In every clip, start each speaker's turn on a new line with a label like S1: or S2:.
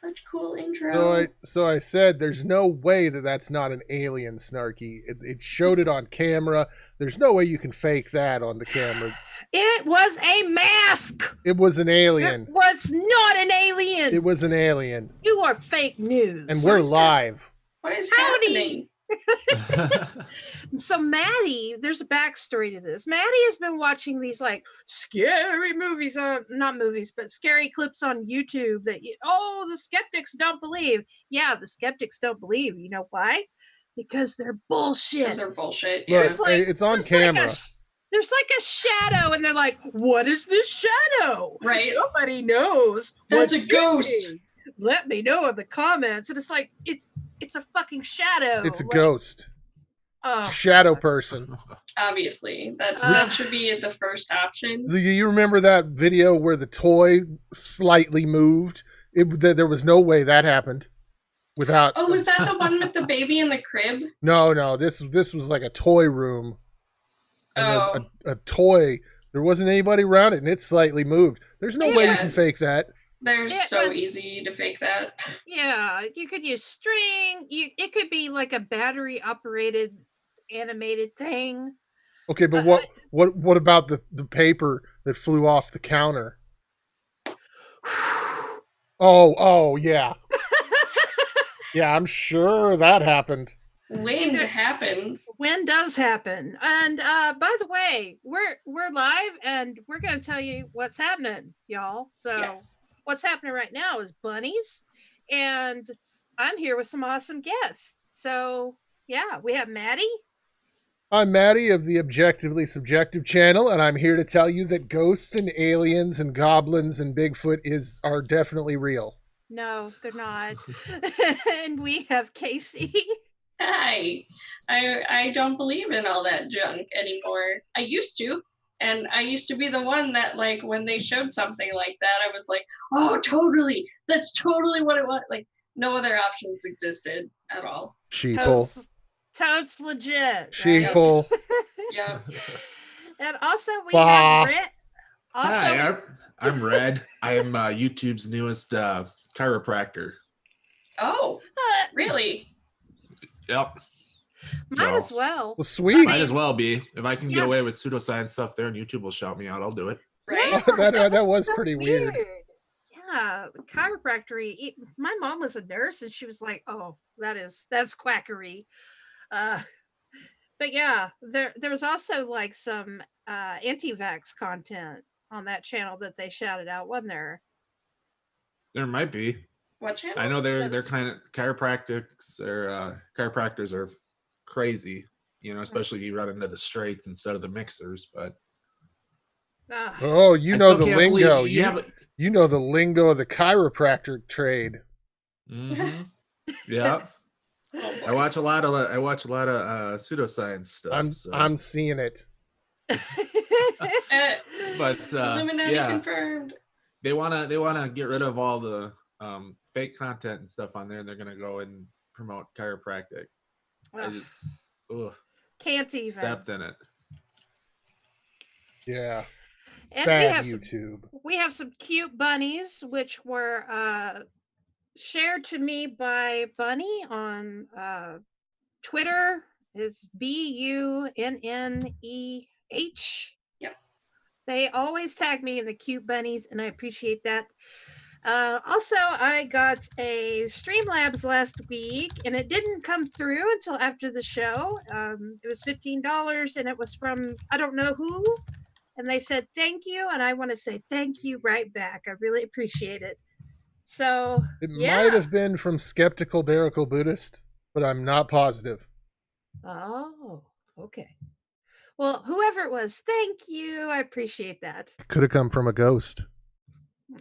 S1: such cool intro.
S2: So I said, there's no way that's not an alien, Snarky. It showed it on camera. There's no way you can fake that on the camera.
S3: It was a mask.
S2: It was an alien.
S3: It was not an alien.
S2: It was an alien.
S3: You are fake news.
S2: And we're live.
S1: What is
S3: Howdy.
S1: happening?
S3: So Maddie, there's a backstory to this. Maddie has been watching these like scary movies not movies, but scary clips on YouTube that the skeptics don't believe. Yeah, the skeptics don't believe. You know why? Because they're bullshit.
S1: Because they're bullshit.
S2: Look,
S1: Yeah.
S2: it's on camera.
S3: There's like a shadow, and they're like, "What is this shadow?"
S1: Right.
S3: Nobody knows.
S1: That's
S3: What
S1: a ghost.
S3: is it? Let me know in the comments. And it's like it's a fucking shadow.
S2: It's a ghost.
S3: Oh,
S2: It's a shadow person.
S1: Obviously, that should be the first option.
S2: You remember that video where the toy slightly moved? There was no way that happened without.
S1: Oh, was that the one with the baby in the crib?
S2: No. This was like a toy room. And a toy. There wasn't anybody around it, and it slightly moved. There's no way you can fake that.
S1: Easy to fake that.
S3: Yeah, you could use string. It could be like a battery operated animated thing.
S2: Okay, but what about the paper that flew off the counter? Oh yeah. Yeah, I'm sure that happened.
S1: When it happens.
S3: When does happen. And by the way, we're live and we're going to tell you what's happening, y'all. So
S1: Yes.
S3: What's happening right now is bunnies, and I'm here with some awesome guests. So yeah, we have Maddie.
S2: I'm Maddie of the Objectively Subjective channel, and I'm here to tell you that ghosts and aliens and goblins and Bigfoot are definitely real.
S3: No, they're not. And we have Casey.
S1: Hi. I don't believe in all that junk anymore. I used to. And I used to be the one that, like, when they showed something like that, I was like, oh, totally. That's totally what it was. Like, no other options existed at all.
S2: Sheeple.
S3: Totes legit.
S2: Sheeple.
S1: Yeah.
S3: And also we have Red.
S4: Hi, I'm Red. I am YouTube's newest chiropractor.
S1: Oh, really?
S4: Yep.
S3: Might as well.
S2: Well, sweet.
S4: Might as well be. If I can get away with pseudoscience stuff there and YouTube will shout me out, I'll do it.
S1: Right?
S2: that was pretty weird.
S3: Yeah, chiropractic. My mom was a nurse, and she was like, "Oh, that's quackery." But yeah, there was also like some anti-vax content on that channel that they shouted out, wasn't there?
S4: There might be.
S1: What channel?
S4: I know they're kind of chiropractors are crazy, especially if you run into the straights instead of the mixers. But
S2: you know the lingo. You know the lingo of the chiropractic trade.
S4: Mm-hmm. Yeah. I watch a lot of pseudoscience stuff.
S2: I'm seeing it.
S4: But
S1: Illuminati
S4: yeah,
S1: confirmed.
S4: they wanna get rid of all the fake content and stuff on there, and they're gonna go and promote chiropractic. I just
S3: can't even
S4: stepped in it.
S2: Yeah.
S3: And
S2: bad YouTube.
S3: We have some cute bunnies, which were shared to me by Bunny on Twitter. It's BUNNEH.
S1: Yep.
S3: They always tag me in the cute bunnies, and I appreciate that. Also, I got a Streamlabs last week, and it didn't come through until after the show. It was $15, and it was from I don't know who. And they said, thank you. And I want to say thank you right back. I really appreciate it. So
S2: it might have been from Skeptical Barical Buddhist, but I'm not positive.
S3: Oh, okay. Well, whoever it was, thank you. I appreciate that.
S2: It could have come from a ghost.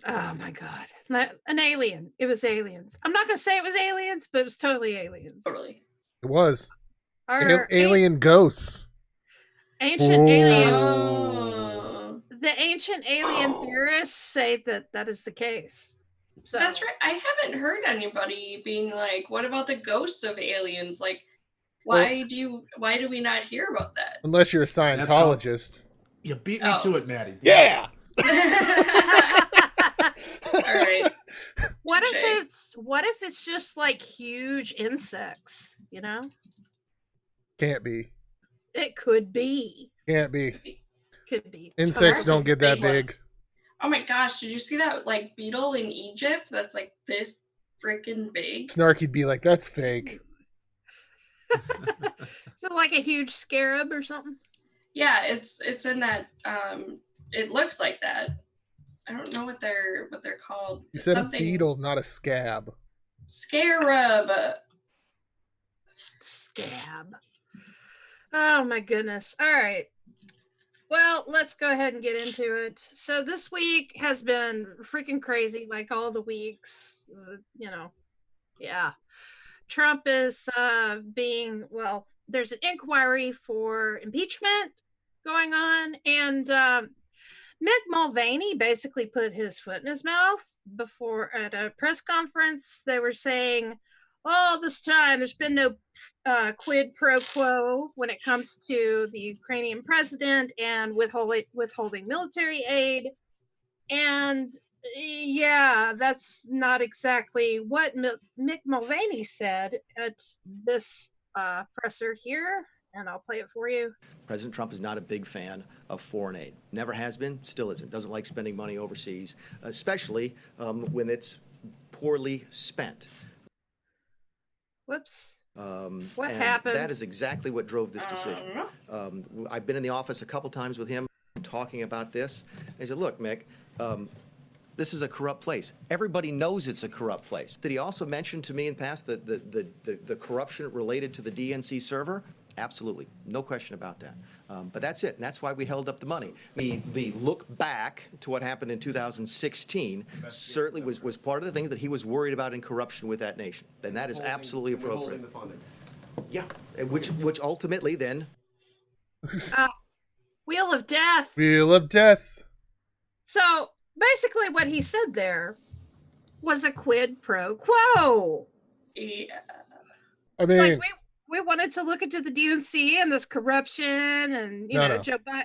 S3: Oh my God. An alien. It was aliens. I'm not going to say it was aliens, but it was totally aliens.
S1: Totally.
S2: It was.
S3: Our
S2: alien ghosts.
S3: Ancient alien.
S1: Oh.
S3: The ancient alien theorists say that is the case. So
S1: that's right. I haven't heard anybody being like, what about the ghosts of aliens? Like, why do we not hear about that?
S2: Unless you're a Scientologist.
S4: You beat me to it, Maddie.
S2: Yeah.
S1: All right.
S3: What
S1: Touche.
S3: if it's just like huge insects, you know?
S2: Can't be.
S3: It could be.
S2: Can't be.
S3: Could be.
S2: Insects don't get that
S1: Big
S2: big.
S1: ones. Oh my gosh, did you see that like beetle in Egypt that's like this freaking big?
S2: Snarky'd be like, that's fake.
S3: Is it like a huge scarab or something?
S1: Yeah, it's in that it looks like that. I don't know what they're called.
S2: You
S1: It's
S2: said
S1: something...
S2: a beetle, not a scab.
S1: Scarab.
S3: Scab. Oh my goodness. All right. Well, let's go ahead and get into it. So this week has been freaking crazy, like all the weeks, you know. Yeah. Trump is there's an inquiry for impeachment going on, and Mick Mulvaney basically put his foot in his mouth before at a press conference. They were saying, all this time there's been no quid pro quo when it comes to the Ukrainian president and withholding military aid. And yeah, that's not exactly what Mick Mulvaney said at this presser here. And I'll play it for you.
S5: President Trump is not a big fan of foreign aid. Never has been, still isn't. Doesn't like spending money overseas, especially when it's poorly spent.
S3: Whoops.
S5: What
S3: happened?
S5: That is exactly what drove this decision. I've been in the office a couple times with him talking about this. I said, look, Mick, this is a corrupt place. Everybody knows it's a corrupt place. Did he also mention to me in the past the corruption related to the DNC server? Absolutely. No question about that. But that's it. And that's why we held up the money. The look back to what happened in 2016 certainly was part of the thing that he was worried about in corruption with that nation. And that is absolutely appropriate. Yeah. Which ultimately then...
S3: Wheel of Death.
S2: Wheel of Death.
S3: So basically what he said there was a quid pro quo.
S1: Yeah.
S2: I mean...
S3: It's like we wanted to look into the DNC and this corruption and, Joe Biden.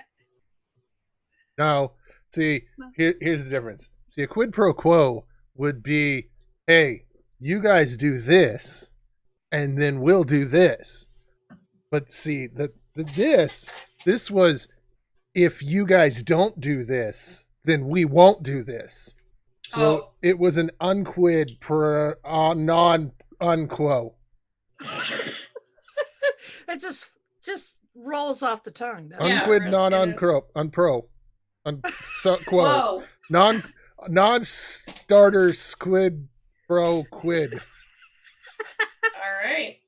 S2: No. See, here's the difference. See, a quid pro quo would be, hey, you guys do this, and then we'll do this. But see, this was, if you guys don't do this, then we won't do this. So It was an unquid pro non-unquo.
S3: It just rolls off the tongue.
S2: Unquid,
S1: really,
S2: non-unpro, quo, non-starter squid pro quid.
S1: All right.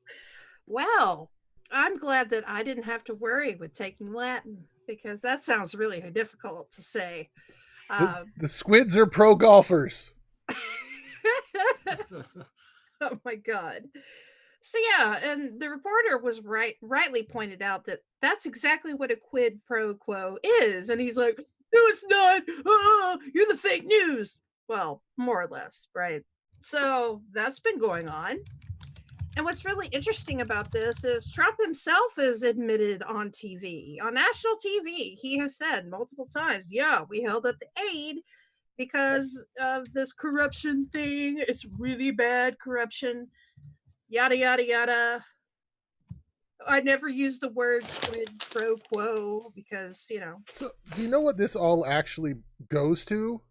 S3: Well, I'm glad that I didn't have to worry with taking Latin because that sounds really difficult to say.
S2: The squids are pro golfers.
S3: Oh my God. So yeah, and the reporter was rightly pointed out that that's exactly what a quid pro quo is. And he's like, no, it's not. You're the fake news. Well, more or less, right? So that's been going on. And what's really interesting about this is Trump himself has admitted on TV, on national TV, he has said multiple times, yeah, we held up the aid because of this corruption thing. It's really bad corruption. Yada, yada, yada. I never use the word quid pro quo because,
S2: So, do you know what this all actually goes to?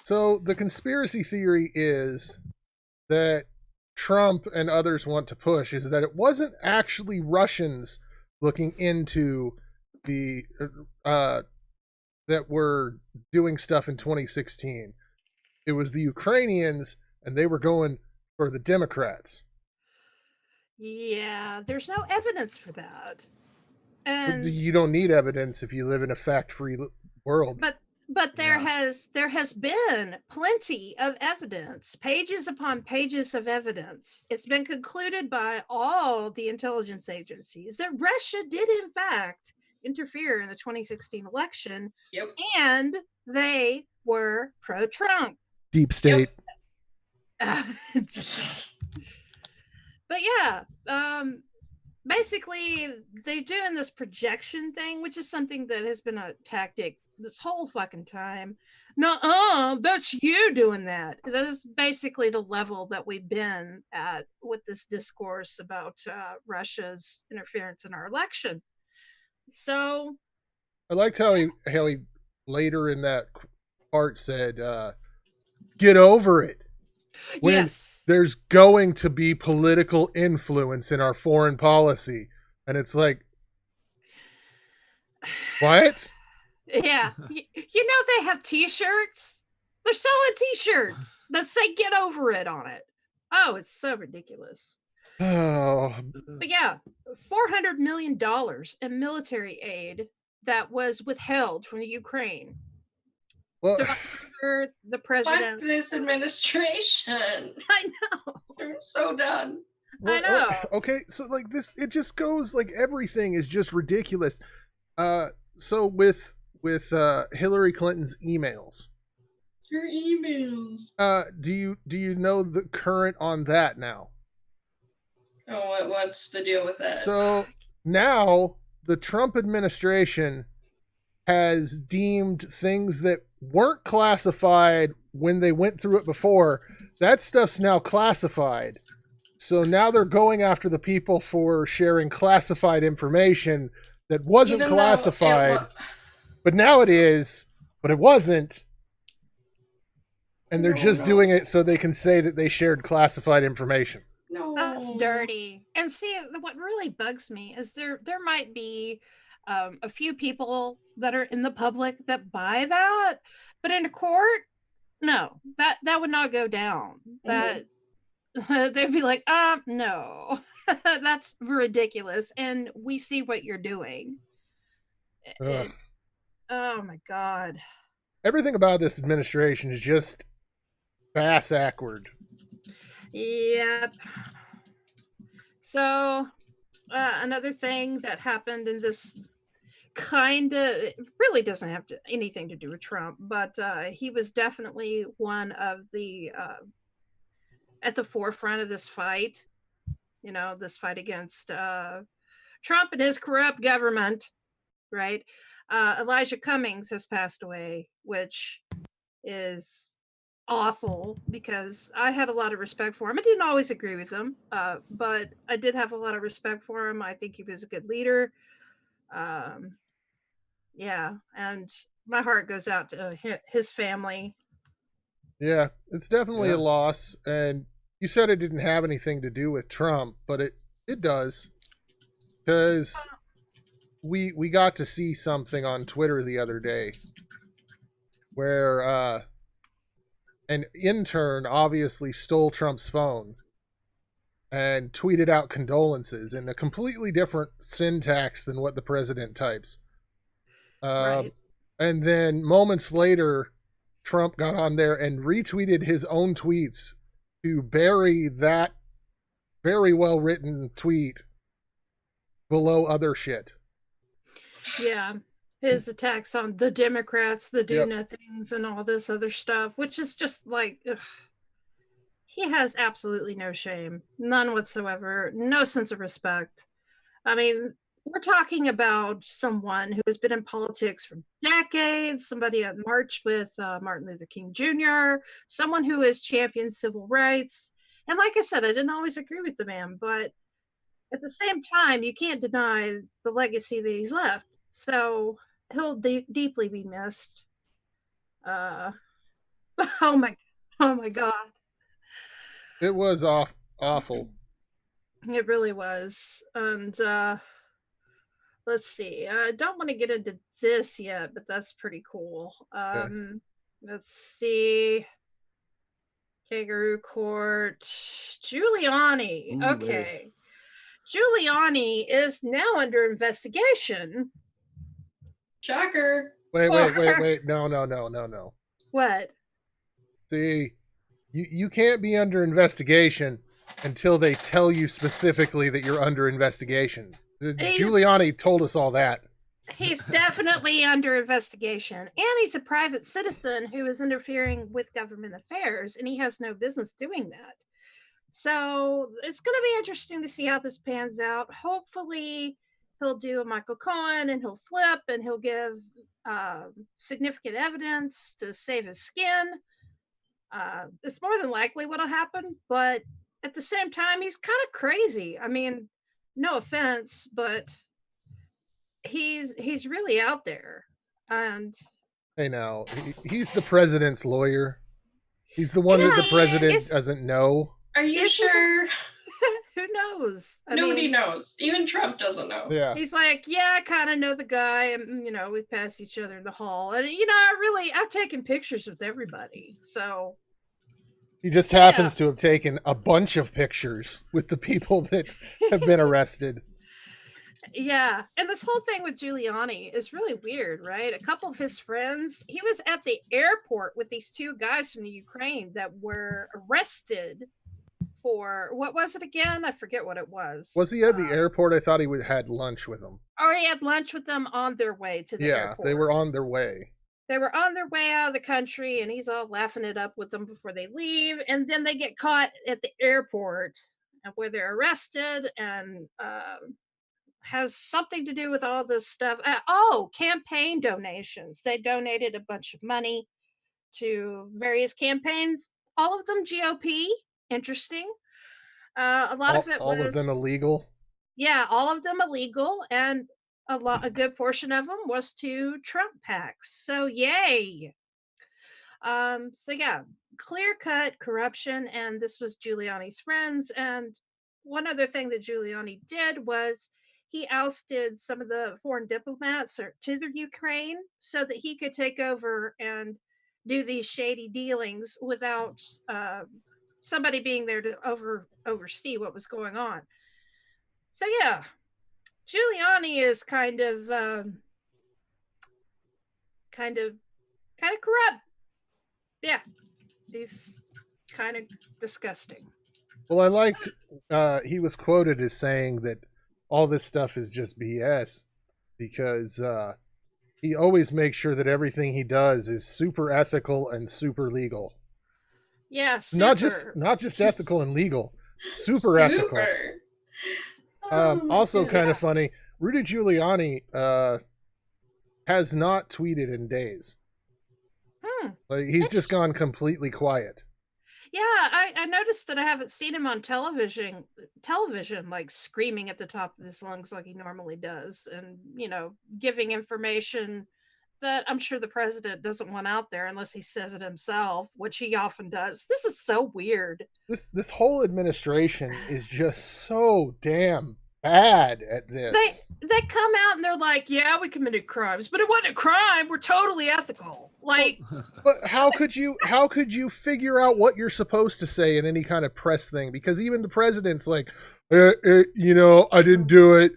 S2: So, the conspiracy theory is that Trump and others want to push is that it wasn't actually Russians looking into the that were doing stuff in 2016. It was the Ukrainians, and they were going for the Democrats.
S3: Yeah, there's no evidence for that. And
S2: you don't need evidence if you live in a fact-free world.
S3: But there has been plenty of evidence, pages upon pages of evidence. It's been concluded by all the intelligence agencies that Russia did in fact interfere in the 2016 election.
S1: Yep.
S3: And they were pro-Trump.
S2: Deep state.
S3: Yep. But yeah, basically they're doing this projection thing, which is something that has been a tactic this whole fucking time. No, that's you doing that. That is basically the level that we've been at with this discourse about Russia's interference in our election. So
S2: I liked how he later in that part said, "Get over it." When
S3: yes,
S2: there's going to be political influence in our foreign policy, and it's like, what?
S3: yeah, you know they have T-shirts. They're selling T-shirts that say "Get over it" on it. Oh, it's so ridiculous.
S2: Oh,
S3: But yeah, $400 million in military aid that was withheld from the Ukraine.
S2: well,
S3: To further the
S1: Fuck
S3: president.
S1: this administration.
S3: I know.
S1: I'm so done.
S2: well,
S3: I know.
S2: okay, so like this, it just goes like everything is just ridiculous. So with Hillary Clinton's emails,
S1: Your emails.
S2: do you know the current on that now?
S1: Oh, what's the deal with that?
S2: So now the Trump administration has deemed things that weren't classified when they went through it before. That stuff's now classified. So now they're going after the people for sharing classified information that wasn't
S1: Even though
S2: classified, but now it is, but it wasn't. And they're just doing it so they can say that they shared classified information.
S1: No.
S3: That's dirty. And see, what really bugs me is there might be a few people that are in the public that buy that, but in a court, no, that would not go down. That they'd be like, no, that's ridiculous, and we see what you're doing. Oh my God.
S2: Everything about this administration is just bass-ackward.
S3: Yep. So another thing that happened in this kind of, it really doesn't have anything to do with Trump, but he was definitely one of the at the forefront of this fight. You know, this fight against Trump and his corrupt government, right? Elijah Cummings has passed away, which is awful because I had a lot of respect for him. I didn't always agree with him, but I did have a lot of respect for him. I think he was a good leader. Yeah, and my heart goes out to his family.
S2: Yeah, it's definitely a loss. And you said it didn't have anything to do with Trump, but it does. Because we got to see something on Twitter the other day where an intern obviously stole Trump's phone and tweeted out condolences in a completely different syntax than what the president types.
S3: Right.
S2: And then moments later, Trump got on there and retweeted his own tweets to bury that very well written tweet below other shit.
S3: Yeah. His attacks on the Democrats, the do
S2: Yep.
S3: nothings, and all this other stuff, which is just like, ugh. He has absolutely no shame, none whatsoever, no sense of respect. I mean, we're talking about someone who has been in politics for decades, somebody that marched with Martin Luther King Jr., someone who has championed civil rights. And like I said, I didn't always agree with the man, but at the same time, you can't deny the legacy that he's left. So he'll deeply be missed. Oh my God.
S2: It was awful.
S3: It really was. And let's see. I don't want to get into this yet, but that's pretty cool. Let's see. Kangaroo Court. Giuliani.
S4: Ooh,
S3: okay. Giuliani is now under investigation.
S1: Shocker.
S2: Wait. No.
S3: What?
S2: See, you can't be under investigation until they tell you specifically that you're under investigation. Giuliani told us all that.
S3: He's definitely under investigation, and he's a private citizen who is interfering with government affairs, and he has no business doing that. So it's going to be interesting to see how this pans out. Hopefully, he'll do a Michael Cohen and he'll flip and he'll give significant evidence to save his skin. It's more than likely what'll happen, but at the same time, he's kind of crazy. I mean, no offense, but he's really out there. And
S2: Hey, now he's the president's lawyer. He's the one that the president doesn't know.
S1: Are you sure?
S3: Who knows?
S1: Nobody knows. Even Trump doesn't know.
S2: Yeah.
S3: He's like, yeah, I kind of know the guy, and we pass each other in the hall, and I've taken pictures with everybody, so.
S2: He just happens to have taken a bunch of pictures with the people that have been arrested.
S3: Yeah, and this whole thing with Giuliani is really weird, right? A couple of his friends, he was at the airport with these two guys from the Ukraine that were arrested for, what was it again? I forget what it was.
S2: Was he at the airport? I thought he had lunch with them.
S3: Or he had lunch with them on their way to the airport.
S2: Yeah, they were on their way.
S3: They were on their way out of the country, and he's all laughing it up with them before they leave. And then they get caught at the airport where they're arrested, and has something to do with all this stuff. Campaign donations. They donated a bunch of money to various campaigns, all of them GOP. Interesting. A lot of it was
S2: all of them illegal.
S3: Yeah, all of them illegal, and a good portion of them was to Trump PACs. So yay. Clear-cut corruption, and this was Giuliani's friends. And one other thing that Giuliani did was he ousted some of the foreign diplomats to the Ukraine so that he could take over and do these shady dealings without somebody being there to oversee what was going on. So yeah, Giuliani is kind of corrupt. Yeah, he's kind of disgusting.
S2: Well, I liked he was quoted as saying that all this stuff is just BS because he always makes sure that everything he does is super ethical and super legal.
S3: Yeah,
S2: not just ethical and legal, super ethical. Also, kind of funny. Rudy Giuliani has not tweeted in days. Like, he's just gone completely quiet.
S3: Yeah, I noticed that I haven't seen him on television, like screaming at the top of his lungs like he normally does, and giving information that I'm sure the president doesn't want out there unless he says it himself, which he often does. This is so weird. This
S2: whole administration is just so damn bad at this.
S3: They come out and they're like, yeah, we committed crimes, but it wasn't a crime. We're totally ethical. Like,
S2: but how could you figure out what you're supposed to say in any kind of press thing? Because even the president's like, I didn't do it,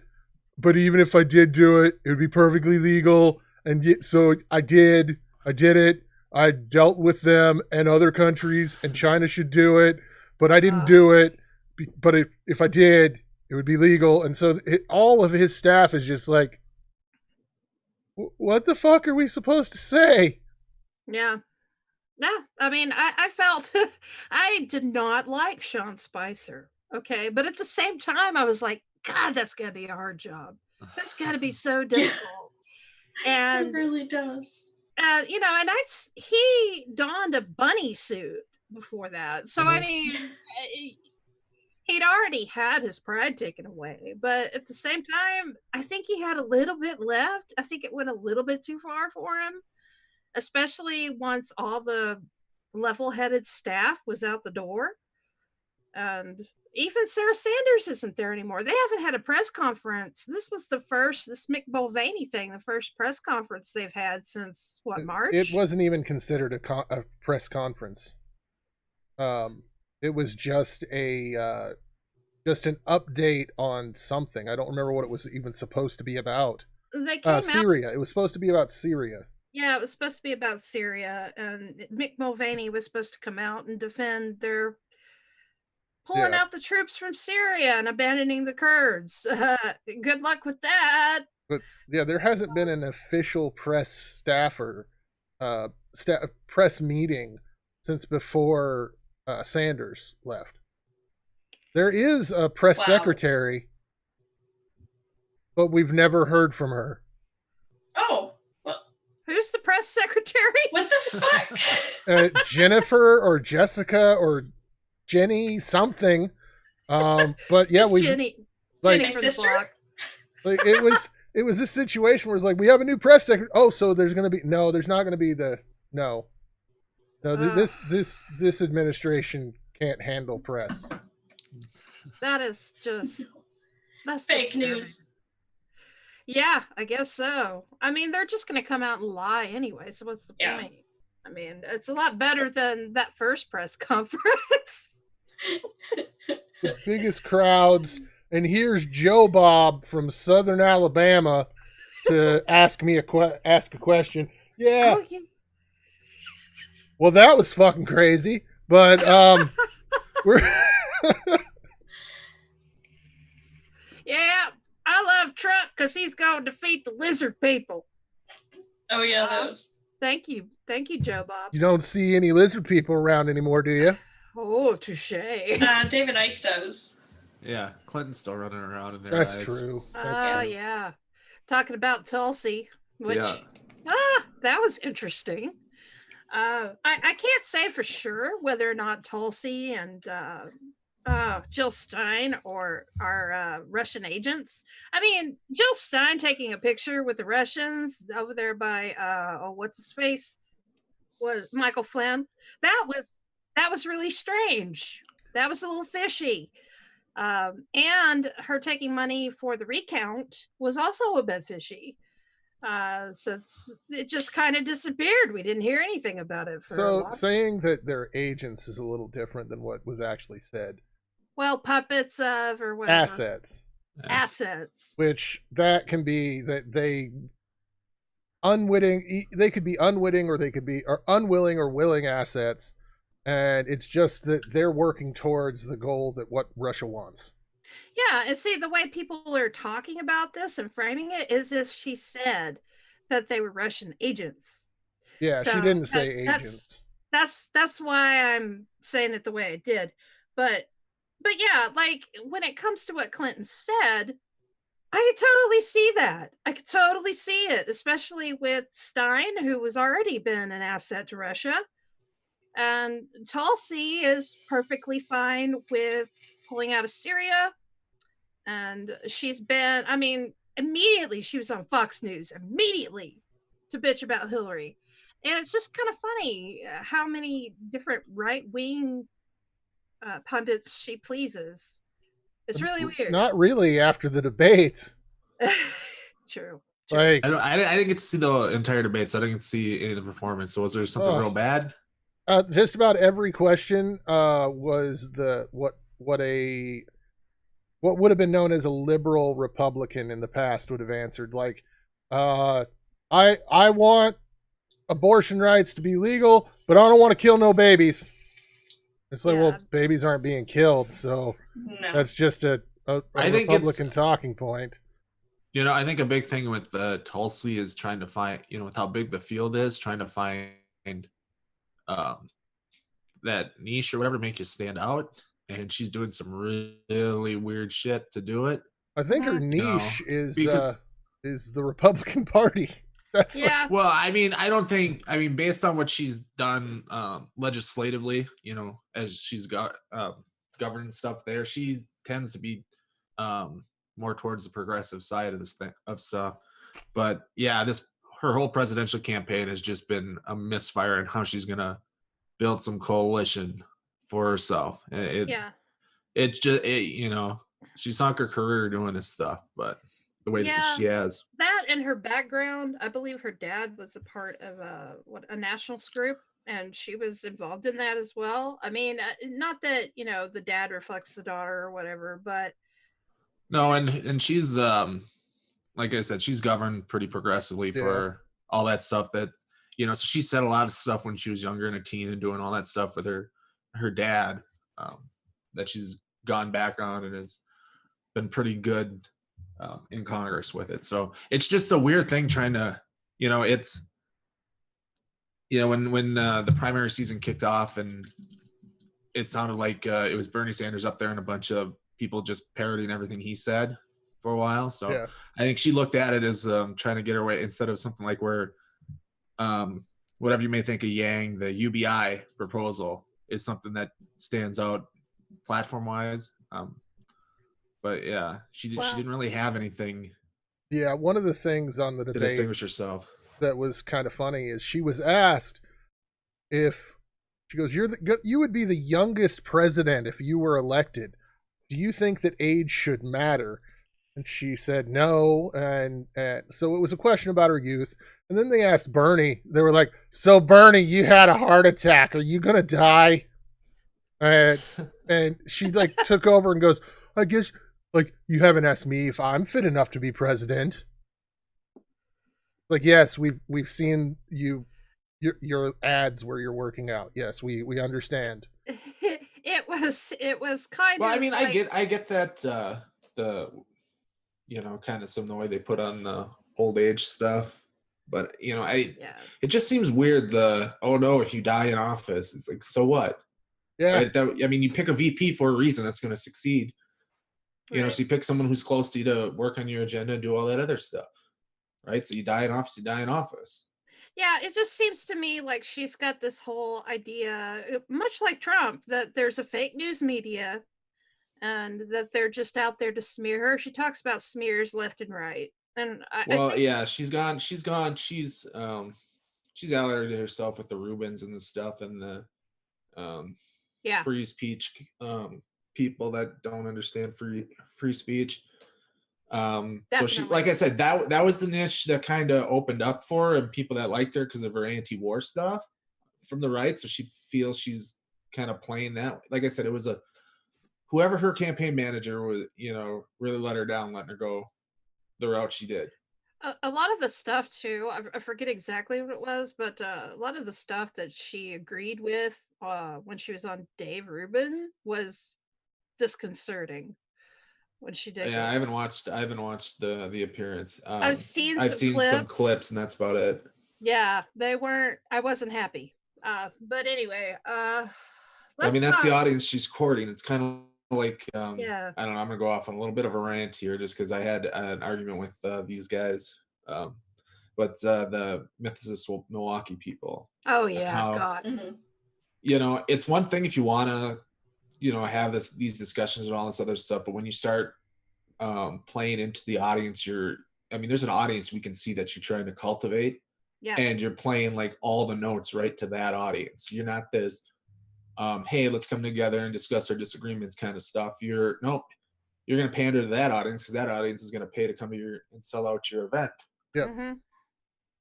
S2: but even if I did do it, it would be perfectly legal. And so I did it. I dealt with them and other countries, and China should do it, but I didn't do it. But if I did, it would be legal. And so all of his staff is just like, what the fuck are we supposed to say?
S3: Yeah. Yeah. I mean, I felt I did not like Sean Spicer. Okay. But at the same time, I was like, God, that's got to be a hard job. That's got to be so difficult. And
S1: it really does.
S3: And he donned a bunny suit before that. So, I mean, he'd already had his pride taken away. But at the same time, I think he had a little bit left. I think it went a little bit too far for him, especially once all the level-headed staff was out the door. And even Sarah Sanders isn't there anymore. They haven't had a press conference. This was this Mick Mulvaney thing, the first press conference they've had since, March?
S2: It wasn't even considered a press conference. It was just an update on something. I don't remember what it was even supposed to be about.
S3: They came
S2: Syria. It was supposed to be about Syria.
S3: Yeah, it was supposed to be about Syria, and Mick Mulvaney was supposed to come out and defend their pulling out the troops from Syria and abandoning the Kurds. Good luck with that.
S2: But yeah, there hasn't been an official press staffer press meeting since before Sanders left. There is a press
S1: Wow.
S2: secretary, but we've never heard from her.
S1: Oh, well,
S3: Who's the press secretary?
S1: what the fuck?
S2: Jennifer or Jessica or Jenny something. But yeah,
S3: Who's
S2: we
S3: Jenny.
S2: like,
S3: Jenny
S1: My
S3: from the
S1: sister?
S3: block.
S2: like it was this situation where it's like, we have a new press secretary. Oh, so there's going to be, no, there's not going to be no, this administration can't handle press.
S3: That is just that's
S1: Fake
S3: disturbing.
S1: news.
S3: Yeah, I guess so. I mean, they're just going to come out and lie anyway. So what's the
S1: Yeah.
S3: point? I mean, it's a lot better than that first press conference.
S2: The biggest crowds, and here's Joe Bob from Southern Alabama to ask me a question. Yeah,
S3: Oh, yeah.
S2: well, that was fucking crazy, but we're
S3: Yeah, I love Trump because he's going to defeat the lizard people.
S1: Oh yeah, those.
S3: Thank you, Joe Bob.
S2: you don't see any lizard people around anymore, do you?
S3: Oh, touche.
S1: David Icke does.
S4: Yeah, Clinton's still running around in their
S2: That's
S4: eyes.
S2: true.
S3: Oh,
S2: That's true.
S3: yeah. Talking about Tulsi, which
S4: Yeah.
S3: that was interesting. I can't say for sure whether or not Tulsi and Jill Stein are Russian agents. I mean, Jill Stein taking a picture with the Russians over there by what's his face? Was Michael Flynn? That was really strange. That was a little fishy. And her taking money for the recount was also a bit fishy. Since it just kind of disappeared. We didn't hear anything about it for a
S2: So
S3: while.
S2: saying that they're agents is a little different than what was actually said.
S3: Well, puppets of or whatever.
S2: Assets,
S3: Assets.
S2: which that can be that they could be unwitting, or they could be unwilling or willing assets, and it's just that they're working towards the goal that what Russia wants.
S3: Yeah, and see, the way people are talking about this and framing it is as she said that they were Russian agents.
S2: Yeah, she
S3: So
S2: didn't say
S3: that's-
S2: agents.
S3: That's why I'm saying it the way I did. But yeah, like when it comes to what Clinton said, I could totally see that. I could totally see it, especially with Stein, who was already been an asset to Russia. And Tulsi is perfectly fine with pulling out of Syria. And she's been, I mean, immediately she was on Fox News, immediately to bitch about Hillary. And it's just kind of funny how many different right-wing pundits she pleases. It's really weird.
S2: Not really after the debates.
S3: True.
S2: Like,
S4: I didn't get to see the entire debates. I didn't get to see any of the performance. So was there something real bad?
S2: just about every question was what would have been known as a liberal Republican in the past would have answered. Like, I want abortion rights to be legal, but I don't want to kill no babies. It's like,
S3: Yeah.
S2: well, babies aren't being killed, so
S1: No.
S2: that's just a
S4: I think
S2: Republican talking point.
S4: You know, I think a big thing with Tulsi is trying to find, you know, with how big the field is, trying to find that niche or whatever, make you stand out. And she's doing some really weird shit to do it.
S2: I think her
S4: No,
S2: niche is
S4: because-
S2: the Republican Party. That's like,
S3: Yeah.
S4: Well, I mean, based on what she's done legislatively, you know, as she's got governed stuff there, she tends to be more towards the progressive side of this thing of stuff. But yeah, her whole presidential campaign has just been a misfire in how she's gonna build some coalition for herself.
S3: Yeah.
S4: It's just you know, she sunk her career doing this stuff, but the way
S3: Yeah.
S4: that she has.
S3: That and her background, I believe her dad was a part of a nationals group, and she was involved in that as well. I mean, not that, you know, the dad reflects the daughter or whatever, but
S4: No, and she's like I said, she's governed pretty progressively for all that stuff that, you know, so she said a lot of stuff when she was younger and a teen and doing all that stuff with her dad that she's gone back on and has been pretty good in Congress with it. So it's just a weird thing trying to, you know, it's, you know, when the primary season kicked off and it sounded like it was Bernie Sanders up there and a bunch of people just parodying everything he said for a while. So
S2: Yeah.
S4: I think she looked at it as trying to get her way, instead of something like where whatever you may think of Yang, the UBI proposal is something that stands out platform wise. But yeah, she didn't really have anything.
S2: Yeah, one of the things on the
S4: to
S2: debate
S4: distinguish herself
S2: that was kind of funny is she was asked if, she goes, you would be the youngest president if you were elected. Do you think that age should matter? And she said no, and so it was a question about her youth. And then they asked Bernie. They were like, "So Bernie, you had a heart attack. Are you gonna die?" And she like took over and goes, "I guess like you haven't asked me if I'm fit enough to be president." Like, yes, we've seen your ads where you're working out. Yes, we understand.
S3: It was kind
S4: well
S3: of.
S4: I mean,
S3: like,
S4: I get that the kind of some of the way they put on the old age stuff, but it just seems weird. Oh no, if you die in office, it's like, so what?
S2: Yeah.
S4: Right? I mean, you pick a VP for a reason that's going to succeed.
S3: Right.
S4: So you pick someone who's close to you to work on your agenda and do all that other stuff, right? So you die in office, you die in office.
S3: Yeah, it just seems to me like she's got this whole idea, much like Trump, that there's a fake news media and that they're just out there to smear her. She talks about smears left and right. And I think,
S4: she's gone. She's allied herself with the Rubens and the stuff and the free speech people that don't understand free speech. So she, like I said, that was the niche that kind of opened up for her and people that liked her because of her anti-war stuff from the right. So she feels she's kind of playing that. Like I said, it was whoever her campaign manager was, really let her down, letting her go the route she did.
S3: a lot of the stuff too, I forget exactly what it was, but a lot of the stuff that she agreed with when she was on Dave Rubin was disconcerting. When she did.
S4: Yeah, I haven't watched the appearance.
S3: I've seen
S4: some clips and that's about it.
S3: Yeah, I wasn't happy. But anyway,
S4: I mean, that's the audience she's courting. It's kind of like I don't know, I'm gonna go off on a little bit of a rant here just because I had an argument with these guys. But the Mythicist Milwaukee people.
S3: Oh yeah, God.
S4: Mm-hmm. It's one thing if you wanna have these discussions and all this other stuff, but when you start playing into the audience, there's an audience we can see that you're trying to cultivate, and you're playing like all the notes right to that audience. You're not this hey, let's come together and discuss our disagreements kind of stuff. You're going to pander to that audience because that audience is going to pay to come to and sell out your event.
S2: Yep.
S3: Mm-hmm.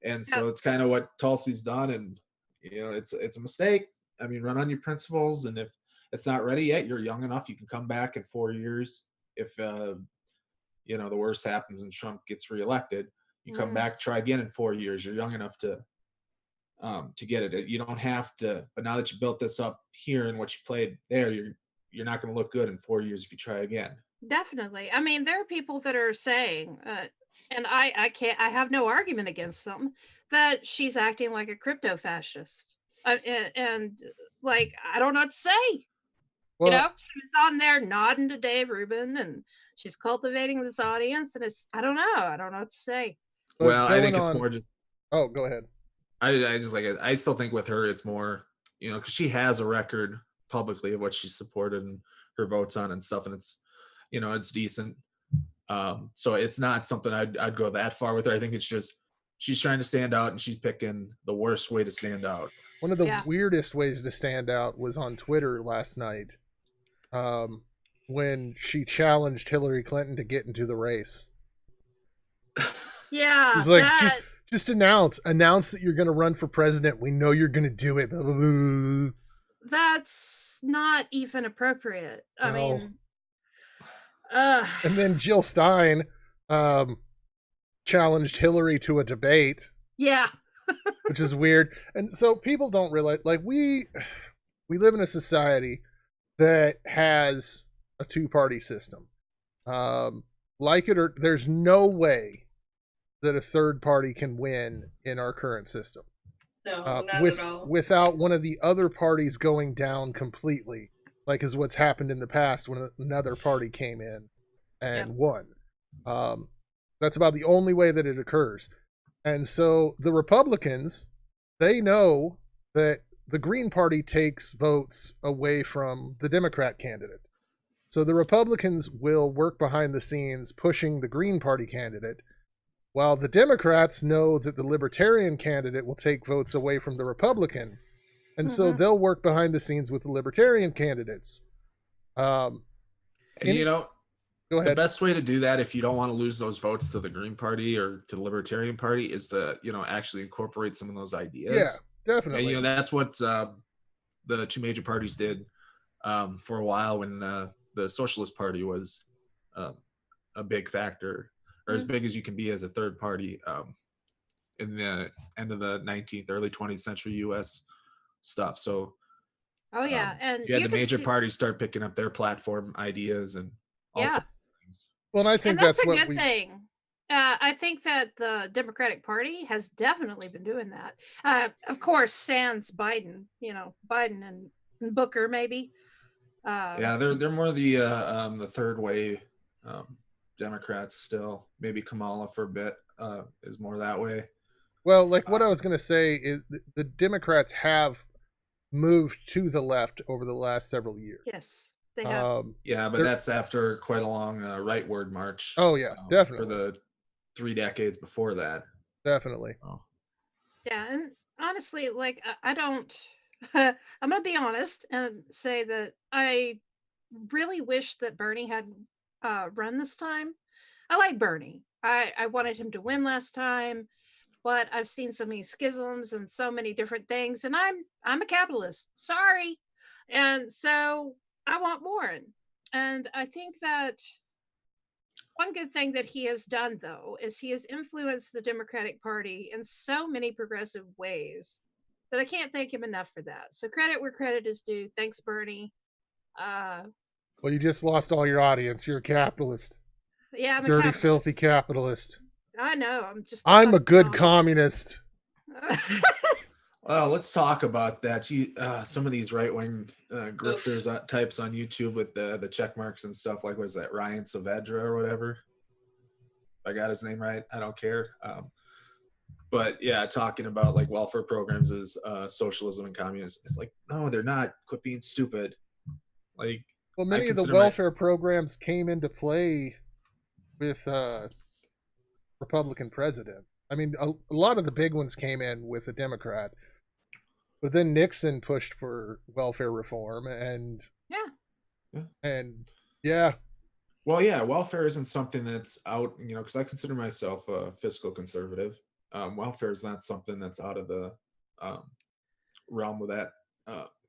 S4: And so it's kind of what Tulsi's done, and it's a mistake. I mean, run on your principles, and if it's not ready yet, you're young enough. You can come back in 4 years. If the worst happens and Trump gets reelected, you come back, try again in 4 years. You're young enough to get it. You don't have to. But now that you built this up here and what you played there, you're not going to look good in 4 years if you try again.
S3: Definitely. I mean, there are people that are saying, and I have no argument against them, that she's acting like a crypto fascist. And like, I don't know what to say. Well, she was on there nodding to Dave Rubin, and she's cultivating this audience, and I don't know what to say.
S4: Well, I think it's more just.
S2: Oh, go ahead.
S4: I just like it. I still think with her, it's more, because she has a record publicly of what she supported and her votes on and stuff, and it's, it's decent. So it's not something I'd go that far with her. I think it's just she's trying to stand out, and she's picking the worst way to stand out.
S2: One of the weirdest ways to stand out was on Twitter last night, when she challenged Hillary Clinton to get into the race.
S3: Yeah,
S2: he's like, just announce that you're going to run for president. We know you're going to do it. Blah, blah, blah.
S3: That's not even appropriate. I mean,
S2: and then Jill Stein challenged Hillary to a debate.
S3: Yeah.
S2: Which is weird. And so people don't realize, like, we live in a society that has a two-party system. Like it or there's no way that a third party can win in our current system.
S1: No, not at all.
S2: Without one of the other parties going down completely. like is what's happened in the past when another party came in and won. That's about the only way that it occurs. And so the Republicans, they know that the Green Party takes votes away from the Democrat candidate. So the Republicans will work behind the scenes pushing the Green Party candidate, while the Democrats know that the Libertarian candidate will take votes away from the Republican. And so they'll work behind the scenes with the Libertarian candidates.
S4: And you know,
S2: go ahead.
S4: The best way to do that, if you don't want to lose those votes to the Green Party or to the Libertarian Party, is to, you know, actually incorporate some of those ideas.
S2: Yeah, definitely.
S4: And, you know, that's what the two major parties did for a while when the Socialist Party was a big factor, or as big as you can be as a third party in the end of the 19th, early 20th century U.S. stuff. So,
S3: and
S4: you had the major parties start picking up their platform ideas and also things.
S2: Well, and I think
S3: that's a
S2: what
S3: good thing. I think that the Democratic Party has definitely been doing that. Of course, sans Biden, you know, Biden and Booker maybe.
S4: They're more the third way Democrats still. Maybe Kamala for a bit is more that way.
S2: Well, like what I was going to say is the Democrats have moved to the left over the last several years.
S3: Yes, they have.
S4: But that's after quite a long rightward march.
S2: Oh, yeah, definitely.
S4: For the 3 decades before that.
S2: Definitely.
S4: Oh.
S3: Yeah, and honestly, like, I don't... I'm going to be honest and say that I really wish that Bernie had run this time. I like Bernie. I wanted him to win last time, but I've seen so many schisms and so many different things, and I'm a capitalist. Sorry. And so I want Warren. And I think that one good thing that he has done, though, is he has influenced the Democratic Party in so many progressive ways that I can't thank him enough for that. So credit where credit is due. Thanks, Bernie.
S2: Well, you just lost all your audience. You're a capitalist.
S3: Yeah, I'm
S2: dirty,
S3: a
S2: filthy capitalist.
S3: I know.
S2: I'm a good communist.
S4: Well, let's talk about that. Some of these right-wing grifters types on YouTube with the check marks and stuff, like, what is that, Ryan ᖴEᗪTΔÉᗪ or whatever? If I got his name right, I don't care. But yeah, talking about like welfare programs as socialism and communism. It's like, no, they're not. Quit being stupid. Like,
S2: well, many of the welfare programs came into play with Republican president. I mean, a lot of the big ones came in with a Democrat, but then Nixon pushed for welfare reform, and
S4: Well, yeah, welfare isn't something that's out, you know, because I consider myself a fiscal conservative. Welfare is not something that's out of the realm of that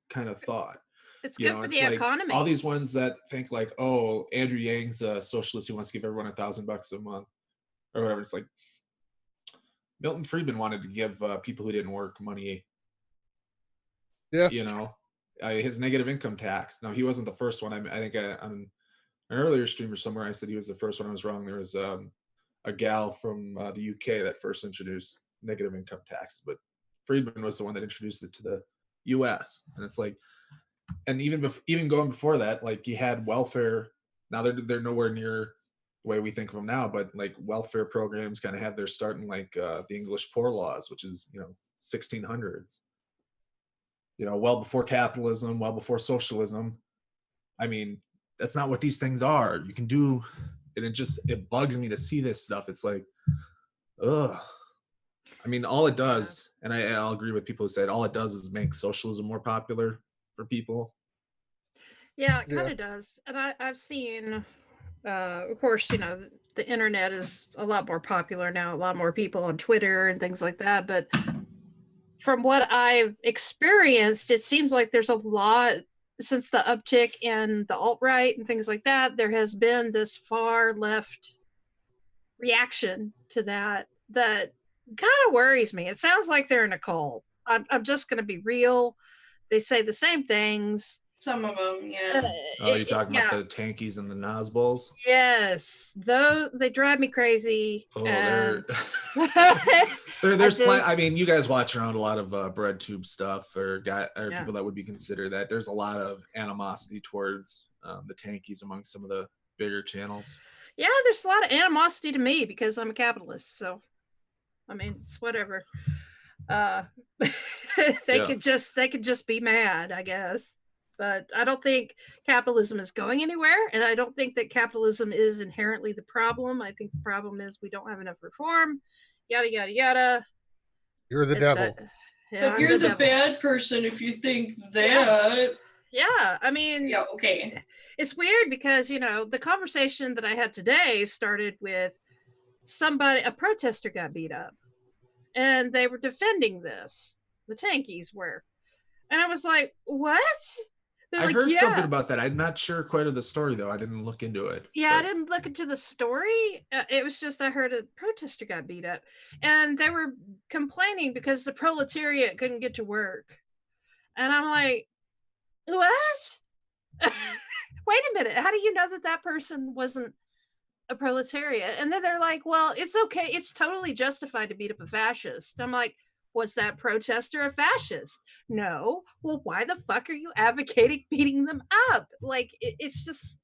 S4: kind of thought.
S3: It's good for the economy.
S4: All these ones that think like, oh, Andrew Yang's a socialist who wants to give everyone $1,000 a month or whatever. It's like Milton Friedman wanted to give people who didn't work money.
S2: Yeah.
S4: You know, his negative income tax. Now, he wasn't the first one. I think on an earlier stream or somewhere, I said he was the first one. I was wrong. There was a gal from the UK that first introduced negative income tax, but Friedman was the one that introduced it to the US. And it's like, and even going before that, like, you had welfare. Now they're nowhere near the way we think of them now, but like welfare programs kind of have their start in like the English Poor Laws, which is, you know, 1600s. You know, well before capitalism, well before socialism. I mean, that's not what these things are. You can do, and it bugs me to see this stuff. It's like, ugh. I mean, all it does, and I'll agree with people who said all it does is make socialism more popular for people.
S3: Yeah, it kind of does. And I've seen, of course, you know, the internet is a lot more popular now, a lot more people on Twitter and things like that. But from what I've experienced, it seems like there's a lot, since the uptick in the alt-right and things like that, there has been this far left reaction to that kind of worries me. It sounds like they're in a cult. I'm just going to be real. They say the same things.
S1: Some of them, yeah.
S4: Oh, you're talking about the tankies and the Nosballs?
S3: Yes, those they drive me crazy.
S4: Oh,
S3: and...
S4: there's I mean, you guys watch around a lot of bread tube stuff or people that would be considered that. There's a lot of animosity towards the tankies among some of the bigger channels.
S3: Yeah, there's a lot of animosity to me because I'm a capitalist. So, I mean, it's whatever. They could just be mad, I guess. But I don't think capitalism is going anywhere, and I don't think that capitalism is inherently the problem. I think the problem is we don't have enough reform. Yada yada yada.
S2: You're the devil.
S1: But you're the bad person if you think that.
S3: Yeah, I mean,
S1: yeah, okay.
S3: It's weird because, you know, the conversation that I had today started with a protester got beat up, and they were defending this. The tankies were. And I was like, what?
S4: I heard something about that. I'm not sure quite of the story, though. I didn't look into it.
S3: Yeah, I didn't look into the story. It was just I heard a protester got beat up. And they were complaining because the proletariat couldn't get to work. And I'm like, what? Wait a minute. How do you know that person wasn't a proletariat? And then they're like, well, it's okay. It's totally justified to beat up a fascist. I'm like, was that protester a fascist? No. Well, why the fuck are you advocating beating them up? Like, it's just...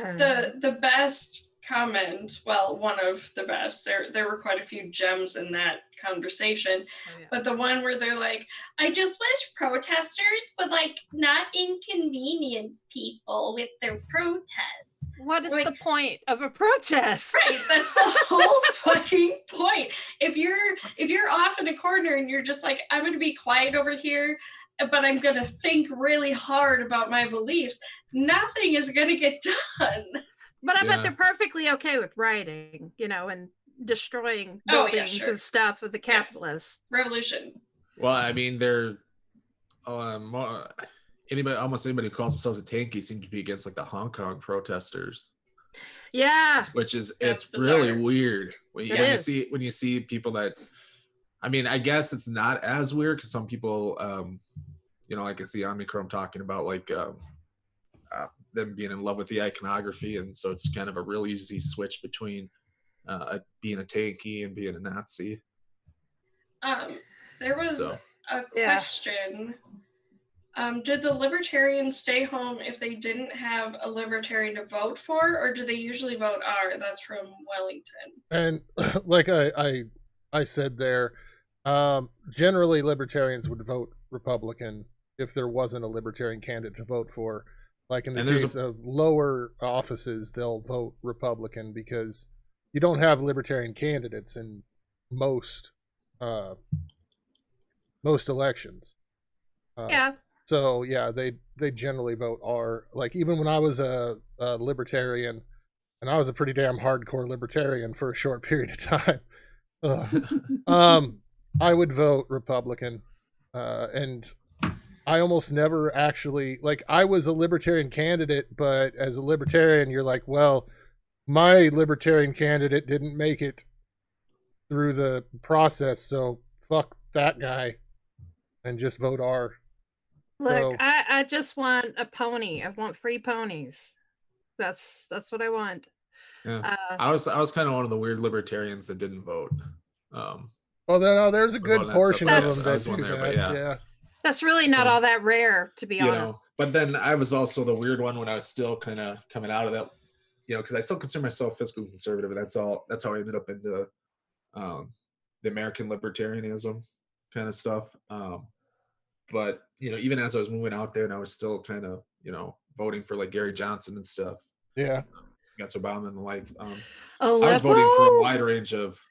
S1: The best comment, well, one of the best, there were quite a few gems in that conversation, but the one where they're like, I just wish protesters would like not inconvenience people with their protests.
S3: What is the point of a protest?
S1: Right, that's the whole fucking point. If you're off in a corner and you're just like, I'm going to be quiet over here, but I'm going to think really hard about my beliefs, nothing is going to get done.
S3: But I bet they're perfectly okay with rioting, you know, and destroying buildings and stuff of the capitalists.
S1: Revolution.
S4: Well, I mean, they're almost anybody who calls themselves a tanky seems to be against like the Hong Kong protesters.
S3: Yeah,
S4: which is it's really weird when you see people that, I mean, I guess it's not as weird because some people, you know, like I see Omicron talking about like them being in love with the iconography, and so it's kind of a real easy switch between being a tanky and being a Nazi.
S1: There was a question. Did the libertarians stay home if they didn't have a libertarian to vote for, or do they usually vote R? That's from Wellington.
S2: And like I said there, generally libertarians would vote Republican if there wasn't a libertarian candidate to vote for. Like in the case of lower offices, they'll vote Republican because you don't have libertarian candidates in most elections. So yeah, they generally vote R. Like even when I was a libertarian, and I was a pretty damn hardcore libertarian for a short period of time, I would vote Republican, and I almost never actually, like, I was a libertarian candidate, but as a libertarian, you're like, well, my libertarian candidate didn't make it through the process, so fuck that guy, and just vote R.
S3: Look, I just want a pony. I want free ponies. That's what I want.
S4: Yeah, I was kind of one of the weird libertarians that didn't vote.
S2: Well, there's a good portion of them that do that. Yeah.
S3: That's really not all that rare, to be honest.
S4: But then I was also the weird one when I was still kind of coming out of that, you know, because I still consider myself fiscally conservative, and that's how I ended up into the American libertarianism kind of stuff. But you know, even as I was moving out there, and I was still kind of, you know, voting for like Gary Johnson and stuff.
S2: Yeah,
S4: against Obama and the likes. I was voting for a wide range of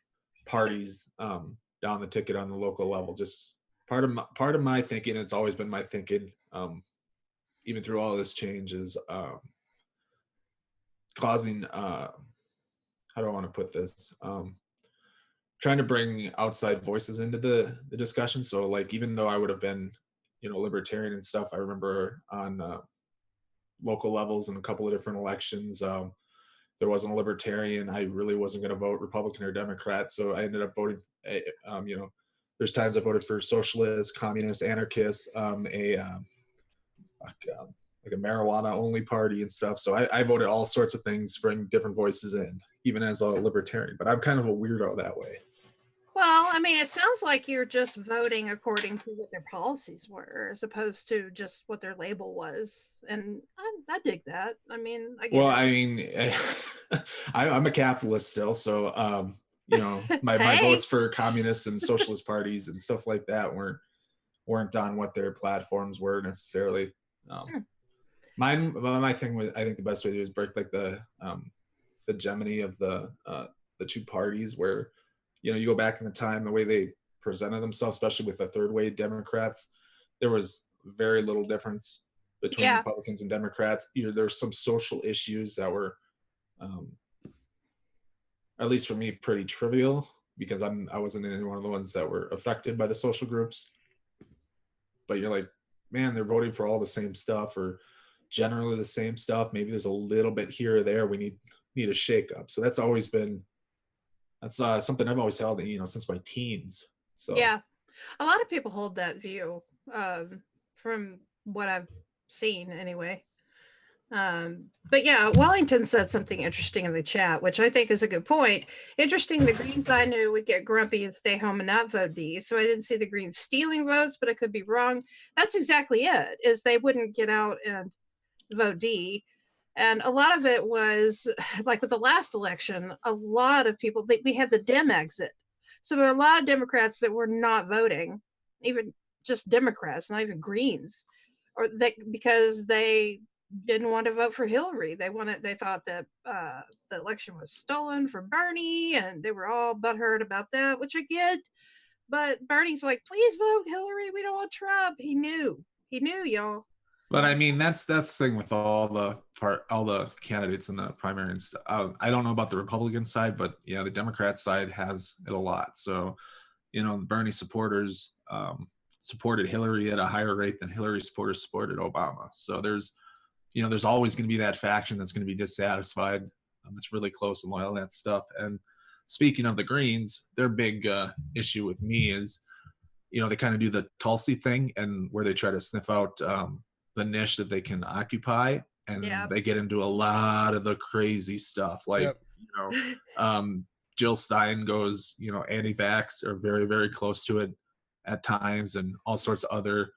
S4: parties down the ticket on the local level. Just part of my thinking, and it's always been my thinking, even through all this change, is causing how do I want to put this? Trying to bring outside voices into the discussion. So like, even though I would have been, you know, libertarian and stuff, I remember on local levels in a couple of different elections, there wasn't a libertarian. I really wasn't going to vote Republican or Democrat. So I ended up voting, you know, there's times I voted for socialists, communists, anarchists, a like a marijuana only party and stuff. So I voted all sorts of things to bring different voices in, even as a libertarian. But I'm kind of a weirdo that way.
S3: Well, I mean, it sounds like you're just voting according to what their policies were, as opposed to just what their label was. And I dig that. I mean,
S4: I mean, I'm a capitalist still, so you know, my votes for communist and socialist parties and stuff like that weren't on what their platforms were necessarily. My thing was, I think the best way to do is break like the hegemony of the two parties, where, you know, you go back in the time, the way they presented themselves, especially with the third wave Democrats, there was very little difference between Republicans and Democrats. Either there's some social issues that were, at least for me, pretty trivial, because I wasn't in any one of the ones that were affected by the social groups. But you're like, man, they're voting for all the same stuff, or generally the same stuff. Maybe there's a little bit here or there. We need a shake up. So that's always been, that's something I've always held, you know, since my teens. So
S3: yeah, a lot of people hold that view, from what I've seen anyway. But yeah, Wellington said something interesting in the chat, which I think is a good point. Interesting, the Greens I knew would get grumpy and stay home and not vote D. So I didn't see the Greens stealing votes, but I could be wrong. That's exactly it, is they wouldn't get out and vote D. And a lot of it was, like with the last election, a lot of people, we had the Dem exit. So there were a lot of Democrats that were not voting, even just Democrats, not even Greens, because they didn't want to vote for Hillary. They thought that the election was stolen from Bernie, and they were all butthurt about that, which I get. But Bernie's like, please vote Hillary. We don't want Trump. He knew, y'all.
S4: But I mean, that's the thing with all the candidates in the primary and stuff. I don't know about the Republican side, but yeah, the Democrat side has it a lot. So, you know, the Bernie supporters supported Hillary at a higher rate than Hillary supporters supported Obama. So there's always going to be that faction that's going to be dissatisfied. It's really close and loyal, that stuff. And speaking of the Greens, their big issue with me is, you know, they kind of do the Tulsi thing, and where they try to sniff out the niche that they can occupy, and they get into a lot of the crazy stuff, like you know, Jill Stein goes, you know, anti-vax or very, very close to it at times, and all sorts of other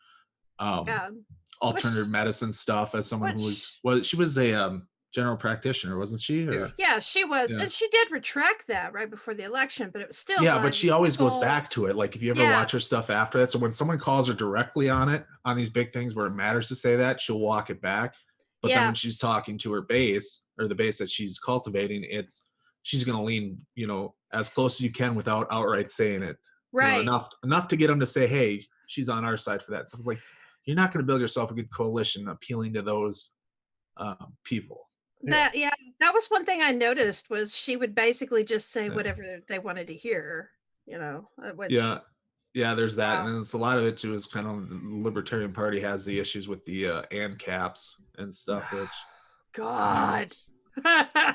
S4: alternative medicine stuff. As someone who she was a general practitioner, wasn't she? Or,
S3: yeah, she was, and she did retract that right before the election, but it was still
S4: but she always goes back to it. Like if you ever watch her stuff after that, so when someone calls her directly on these big things where it matters to say that, she'll walk it back. But then when she's talking to her base, or the base that she's cultivating, she's going to lean, you know, as close as you can without outright saying it,
S3: right?
S4: You know, enough to get them to say, hey, she's on our side for that. So it's like, you're not going to build yourself a good coalition appealing to those people.
S3: That was one thing I noticed, was she would basically just say whatever they wanted to hear, you know.
S4: There's that. And then it's a lot of it too is kind of the Libertarian Party has the issues with the ANCAPs and stuff, which
S3: God.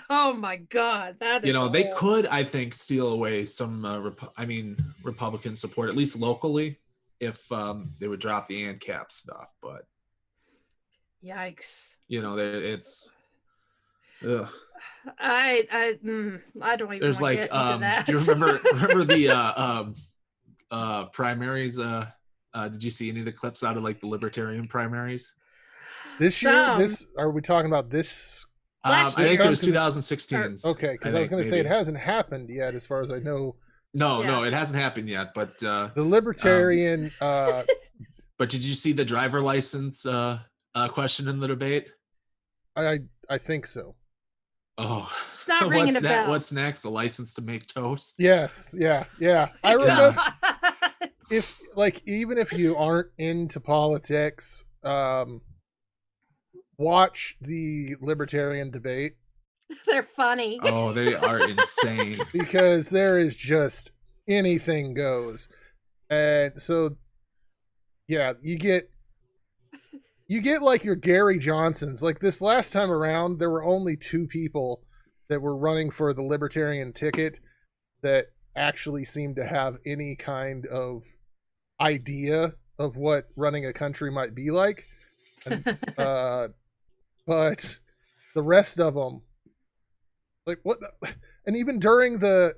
S3: Oh my God, that is,
S4: you know, they could, I think, steal away some Republican support, at least locally, if they would drop the ANCAP stuff. But
S3: yikes,
S4: you know, it's ugh.
S3: I don't even.
S4: There's like,
S3: get into that.
S4: do you remember the primaries? Did you see any of the clips out of like the Libertarian primaries
S2: this year? Are we talking about this?
S4: I think it was 2016.
S2: Okay, because I was going to say it hasn't happened yet, as far as I know.
S4: No, it hasn't happened yet. But
S2: the Libertarian.
S4: But did you see the driver license question in the debate?
S2: I think so.
S4: Oh,
S3: it's not ringing a bell.
S4: What's next? A license to make toast?
S2: Yes, yeah. I remember. Even if you aren't into politics, watch the Libertarian debate.
S3: They're funny.
S4: Oh, they are insane.
S2: Because there is just anything goes. And so, yeah, you get like your Gary Johnsons. Like this last time around, there were only 2 people that were running for the Libertarian ticket that actually seemed to have any kind of idea of what running a country might be like. But the rest of them, like what? And even during the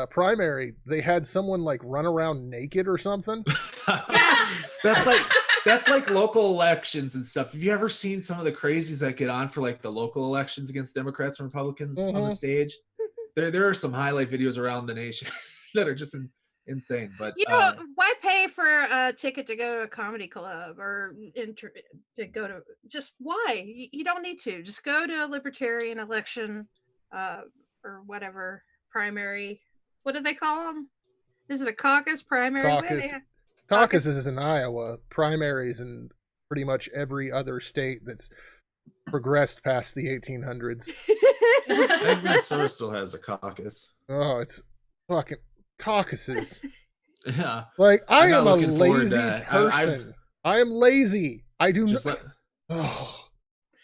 S2: primary, they had someone like run around naked or something.
S1: Yes.
S4: That's like local elections and stuff. Have you ever seen some of the crazies that get on for like the local elections against Democrats and Republicans on the stage? There are some highlight videos around the nation that are just insane. But
S3: why pay for a ticket to go to a comedy club or to go to why? You don't need to. Just go to a libertarian election or whatever primary. What do they call them? Is it a caucus primary?
S2: Caucuses is in Iowa. Primaries in pretty much every other state that's progressed past the 1800s.
S4: I think Minnesota still has a caucus.
S2: Oh, it's fucking caucuses.
S4: Yeah.
S2: Like, I am a lazy person. I am lazy. I do not.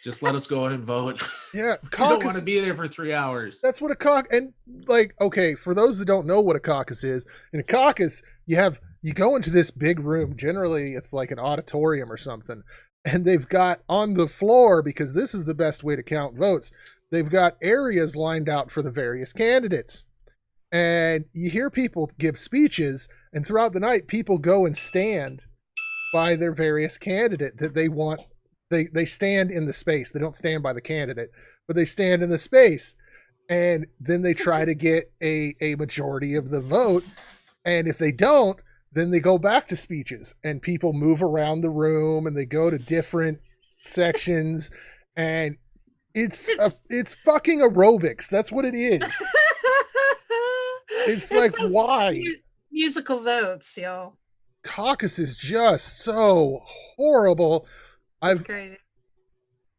S4: Just let us go in and vote.
S2: Yeah,
S4: We don't want to be there for 3 hours.
S2: That's what a caucus. And like, okay, for those that don't know what a caucus is, in a caucus, you go into this big room. Generally, it's like an auditorium or something, and they've got on the floor, because this is the best way to count votes, they've got areas lined out for the various candidates. And you hear people give speeches, and throughout the night, people go and stand by their various candidate that they want. They stand in the space. They don't stand by the candidate, but they stand in the space. And then they try to get a majority of the vote. And if they don't, then they go back to speeches, and people move around the room, and they go to different sections. And it's fucking aerobics. That's what it is. It's like, why?
S3: Musical votes, y'all.
S2: Caucus is just so horrible.
S3: Crazy.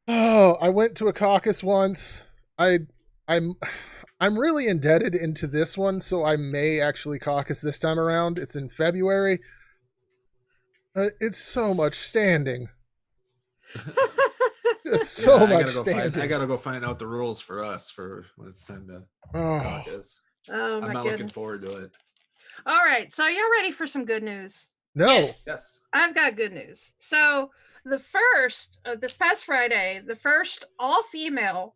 S2: I went to a caucus once. I'm really indebted into this one, so I may actually caucus this time around. It's in February. It's so much standing. It's so much standing.
S4: I gotta go find out the rules for us for when it's time to caucus.
S3: Oh my
S4: I'm not
S3: goodness.
S4: looking forward to it.
S3: All right, so y'all ready for some good news?
S2: No.
S1: Yes.
S3: I've got good news. So this past Friday, the first all-female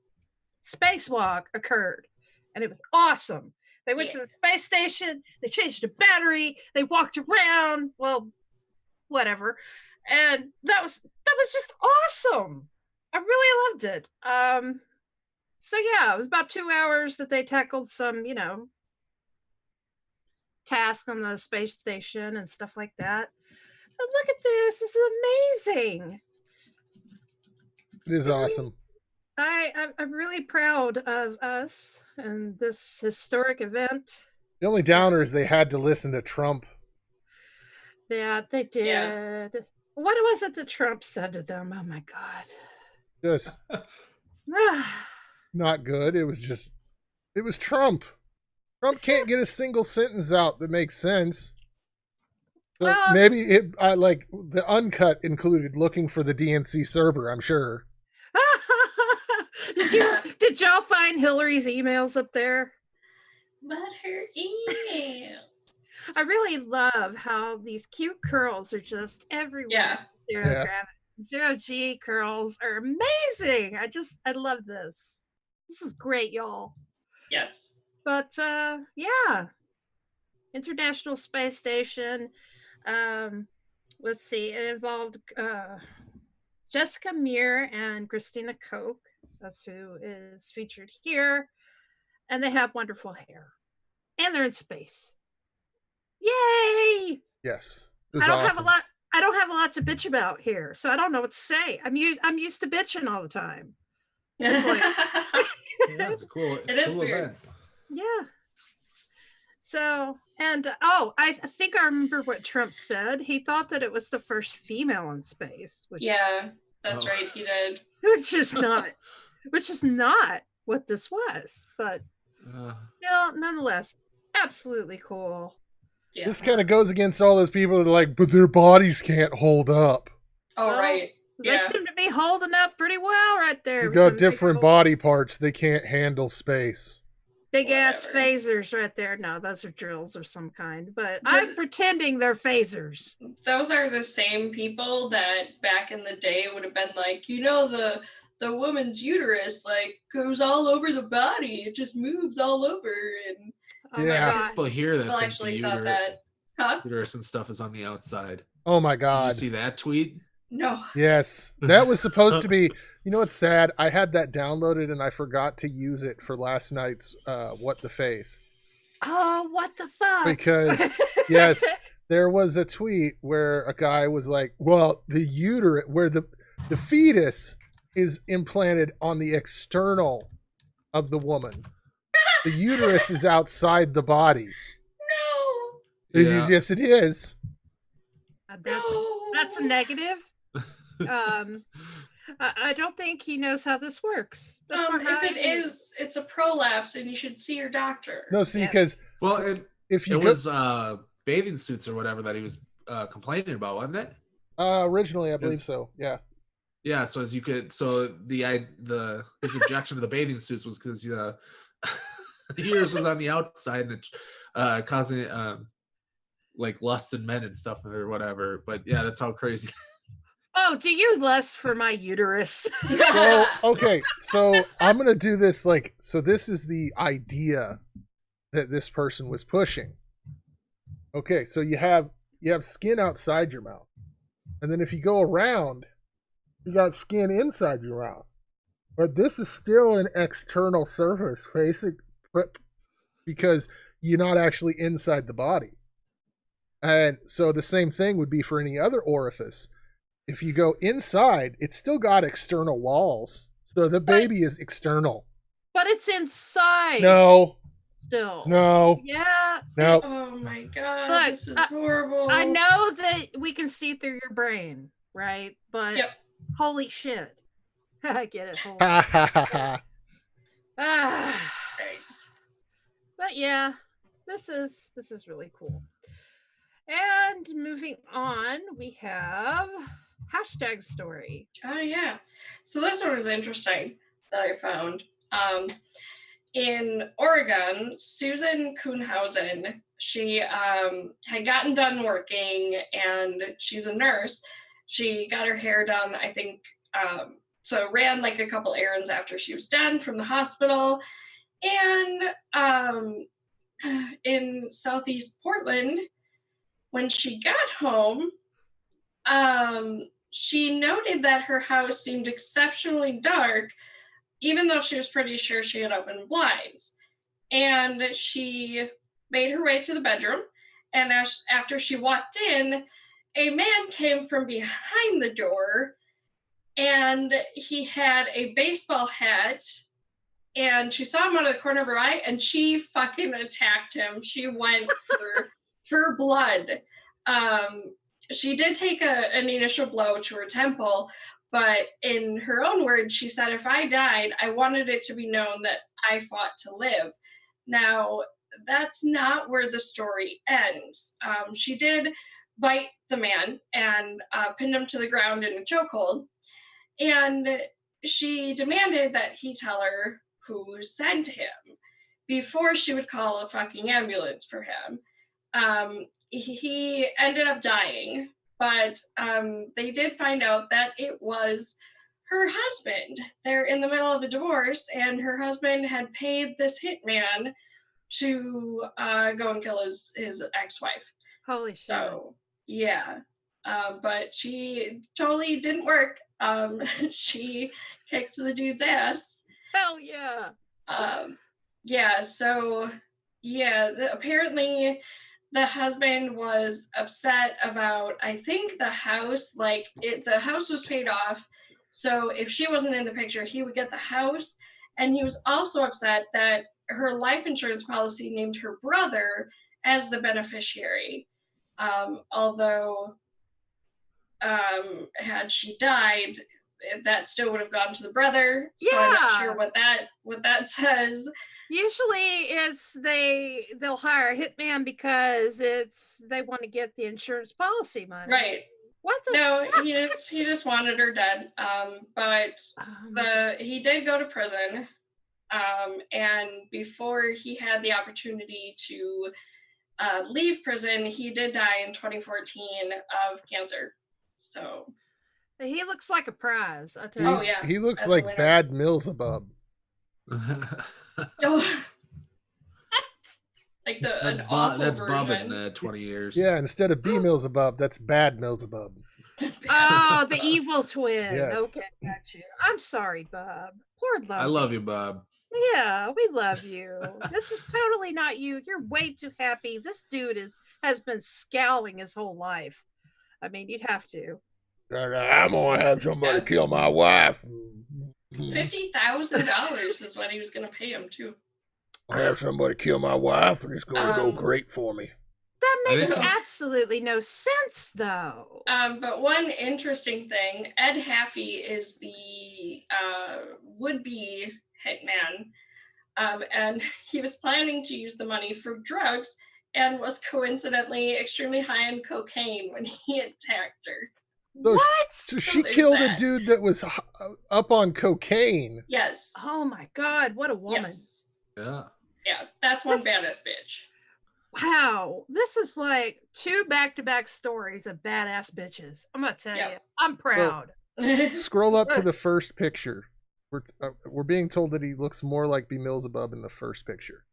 S3: spacewalk occurred, and it was awesome. They went to the space station, they changed the battery, they walked around, well, whatever, and that was just awesome. I really loved it. So yeah, it was about 2 hours that they tackled some, tasks on the space station and stuff like that. But look at this. This is amazing.
S2: It is awesome.
S3: I'm really proud of us and this historic event.
S2: The only downer is they had to listen to Trump.
S3: Yeah, they did.
S1: Yeah.
S3: What was it that Trump said to them? Oh my God.
S2: Just not good. It was Trump. Trump can't get a single sentence out that makes sense. So maybe it like the uncut included looking for the DNC server, I'm sure.
S3: Did y'all find Hillary's emails up there?
S1: But her emails.
S3: I really love how these cute curls are just everywhere.
S1: Yeah.
S3: Zero G curls are amazing. I love this. This is great, y'all.
S1: Yes.
S3: But yeah. International Space Station. Let's see. It involved Jessica Meir and Christina Koch. That's who is featured here. And they have wonderful hair. And they're in space. Yay!
S2: Yes.
S3: I don't have a lot to bitch about here, so I don't know what to say. I'm used to bitching all the time. It's like
S4: Yeah, it's cool.
S1: It is weird.
S4: Event.
S3: yeah. So, and I think I remember what Trump said. He thought that it was the first female in space. Which,
S1: Yeah, that's right. He did.
S3: which is not what this was. But nonetheless, absolutely cool.
S1: Yeah.
S2: This kind of goes against all those people that are like, but their bodies can't hold up.
S1: Oh,
S3: Well,
S1: right.
S3: They
S1: Yeah.
S3: seem to be holding up pretty well right there.
S2: You've
S3: with
S2: got
S3: them big
S2: different
S3: old-
S2: body parts. They can't handle space.
S3: Big ass
S1: Whatever.
S3: phasers right there. No, those are drills of some kind, but I'm pretending they're phasers.
S1: Those are the same people that back in the day would have been like, you know, the woman's uterus like goes all over the body. It just moves all over. And
S3: Oh
S2: Yeah.
S3: my god.
S4: People here that
S1: people
S4: think
S1: actually
S4: the
S1: thought that. Huh?
S4: uterus and stuff is on the outside.
S2: Oh my
S4: Did you
S2: God.
S4: see that tweet?
S1: No.
S2: Yes. That was supposed to be, you know what's sad? I had that downloaded and I forgot to use it for last night's What the Faith.
S3: Oh, what the fuck?
S2: Because, yes, there was a tweet where a guy was like, well, the uterus, where the fetus is implanted on the external of the woman. The uterus is outside the body.
S1: No.
S4: Yeah.
S2: Yes, it is.
S3: That's a negative. I don't think he knows how this works. That's not how
S1: If it
S3: I do.
S1: is, it's a prolapse and you should see your doctor.
S2: No, see,
S3: Yes.
S2: because
S4: Well,
S2: if you
S4: it
S2: go,
S4: was bathing suits or whatever that he was complaining about, wasn't it?
S2: originally, I believe
S4: Is-
S2: so. Yeah.
S4: Yeah. So as you could, so the his objection to the bathing suits was because the uterus was on the outside and it causing like lust in men and stuff or whatever. But yeah, that's how crazy.
S3: Oh, do you lust for my uterus?
S2: So, okay. So I'm going to do this so this is the idea that this person was pushing. Okay. So you have skin outside your mouth. And then if you go around, you got skin inside your mouth. But this is still an external surface, because you're not actually inside the body. And so the same thing would be for any other orifice. If you go inside, it's still got external walls. So the baby is external.
S3: But it's inside.
S2: No,
S3: Still.
S2: no,
S3: Yeah.
S2: no.
S1: Oh my god,
S3: Look,
S1: this is horrible.
S3: I know that we can see through your brain, right? But
S1: Yep.
S3: holy shit. I get it. Holy.
S2: Ha ha ha ha.
S3: Ah.
S1: Nice.
S3: But yeah, this is really cool. And moving on, we have hashtag story.
S1: Oh yeah. So this one was interesting that I found. In Oregon, Susan Kuhnhausen, she had gotten done working and she's a nurse. She got her hair done, I think, so ran like a couple errands after she was done from the hospital. And in Southeast Portland, when she got home, she noted that her house seemed exceptionally dark, even though she was pretty sure she had opened blinds. And she made her way to the bedroom, and after she walked in, a man came from behind the door, and he had a baseball hat, and she saw him out of the corner of her eye, and she fucking attacked him. She went for blood. She did take an initial blow to her temple, but in her own words, she said, if I died, I wanted it to be known that I fought to live. Now, that's not where the story ends. She did bite the man and pinned him to the ground in a chokehold. And she demanded that he tell her who sent him before she would call a fucking ambulance for him. He ended up dying, but they did find out that it was her husband. They're in the middle of a divorce, and her husband had paid this hitman to go and kill his ex-wife.
S3: Holy shit.
S1: So, yeah. But she totally didn't work. She kicked the dude's ass.
S3: Hell yeah.
S1: Yeah, so, yeah, apparently the husband was upset about, I think, the house. Like, the house was paid off, so if she wasn't in the picture, he would get the house. And he was also upset that her life insurance policy named her brother as the beneficiary. Although, had she died, that still would have gone to the brother. So I'm not sure what that says.
S3: Usually it's they'll hire a hitman because they want to get the insurance policy money.
S1: Right.
S3: What the
S1: No,
S3: fuck?
S1: he just wanted her dead. But he did go to prison. And before he had the opportunity to leave prison, he did die in 2014 of cancer. So
S3: He looks like a prize, I
S2: He,
S3: tell you.
S1: yeah,
S2: he looks
S1: that's a
S2: like
S1: winner.
S2: bad ᖡEᗪ.
S1: Oh, like an awful
S4: that's Bob
S1: version.
S4: in 20 years.
S2: Yeah, instead of B ᖡEᗪ, that's bad ᖡEᗪ.
S3: Oh, the evil twin.
S2: Yes.
S3: Okay, got you. I'm sorry, Bob. Poor Lumpy.
S4: I love you, Bob.
S3: Yeah, we love you. This is totally not you. You're way too happy. This dude has been scowling his whole life. I mean, you'd have to.
S2: I'm gonna have somebody kill my wife.
S1: $50,000 is what he was going to pay him too.
S2: I'll have somebody kill my wife, and it's gonna go great for me.
S3: That makes
S1: So-
S3: absolutely no sense, though.
S1: But one interesting thing, Ed Haffey is the would-be hitman, and he was planning to use the money for drugs and was coincidentally extremely high on cocaine when he attacked her.
S2: So,
S3: What?
S2: So she
S1: there's
S2: killed
S1: that.
S2: a dude that was up on cocaine.
S1: Yes.
S3: Oh my God, what a woman.
S1: Yes.
S4: Yeah.
S1: Yeah, that's one badass bitch.
S3: Wow, this is like 2 back-to-back stories of badass bitches. I'm gonna tell
S1: Yeah.
S3: you, I'm proud.
S2: Scroll up to the first picture. We're being told that he looks more like B ᖡEᗪ in the first picture.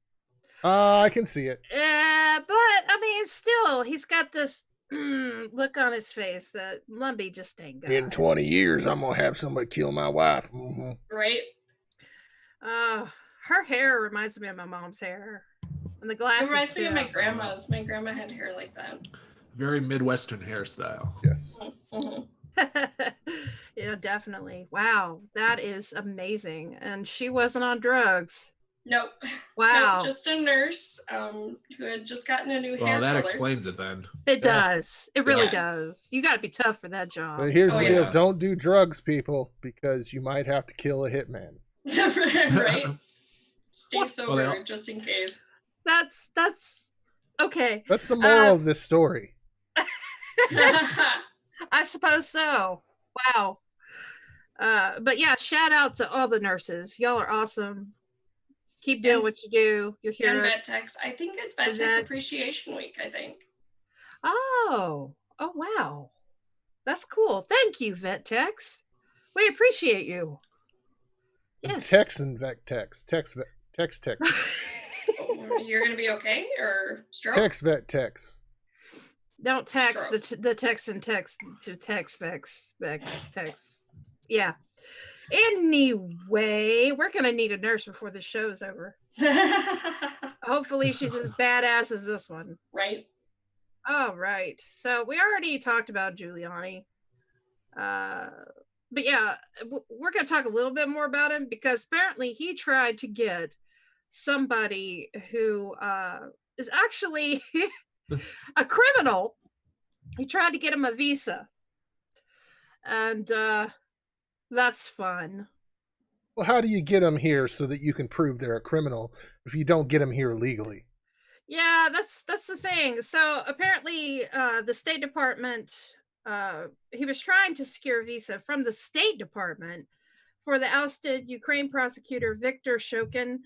S2: I can see it.
S3: Yeah, but I mean, still, he's got this look on his face that Lumpy just ain't got.
S2: In 20 years, I'm gonna have somebody kill my wife. Mm-hmm.
S1: Right?
S3: Her hair reminds me of my mom's hair, and the
S1: It
S3: glasses
S1: reminds me of my
S3: too.
S1: grandma's. My grandma had hair like that.
S4: Very Midwestern hairstyle.
S2: Yes.
S1: Mhm.
S3: Yeah, definitely. Wow, that is amazing. And she wasn't on drugs.
S1: Nope.
S3: Wow.
S1: Nope, just a nurse who had just gotten a new hair
S4: Well, that
S1: color.
S4: explains it then.
S3: It does. It really
S1: Yeah.
S3: does. You got to be tough for that job.
S2: But here's
S1: Oh,
S2: the
S1: yeah.
S2: deal: don't do drugs, people, because you might have to kill a hitman.
S1: Right? Stay sober
S4: Well,
S1: just in case.
S3: That's okay.
S2: That's the moral of this story.
S3: I suppose so. Wow. But yeah, shout out to all the nurses. Y'all are awesome. Keep doing
S1: And-
S3: what you do. You're
S1: And
S3: here.
S1: Vet Techs. I think it's Vet Tech Appreciation Week, I think.
S3: Oh wow. That's cool. Thank you, Vet Techs. We appreciate you. Yes.
S2: Tex and Vec Tex. Tex Tex.
S1: You're going to be okay? Or stroke?
S2: Tex Vet Tex.
S3: Don't text the text and text to text vex text. Yeah. Anyway, we're gonna need a nurse before the show's over. Hopefully she's as badass as this one.
S1: Right?
S3: All right. So we already talked about Giuliani. But yeah, we're going to talk a little bit more about him because apparently he tried to get somebody who is actually a criminal. He tried to get him a visa. And that's fun.
S2: Well, how do you get them here so that you can prove they're a criminal if you don't get them here legally?
S3: Yeah, that's the thing. So apparently the State Department, he was trying to secure a visa from the State Department for the ousted Ukraine prosecutor Viktor Shokin,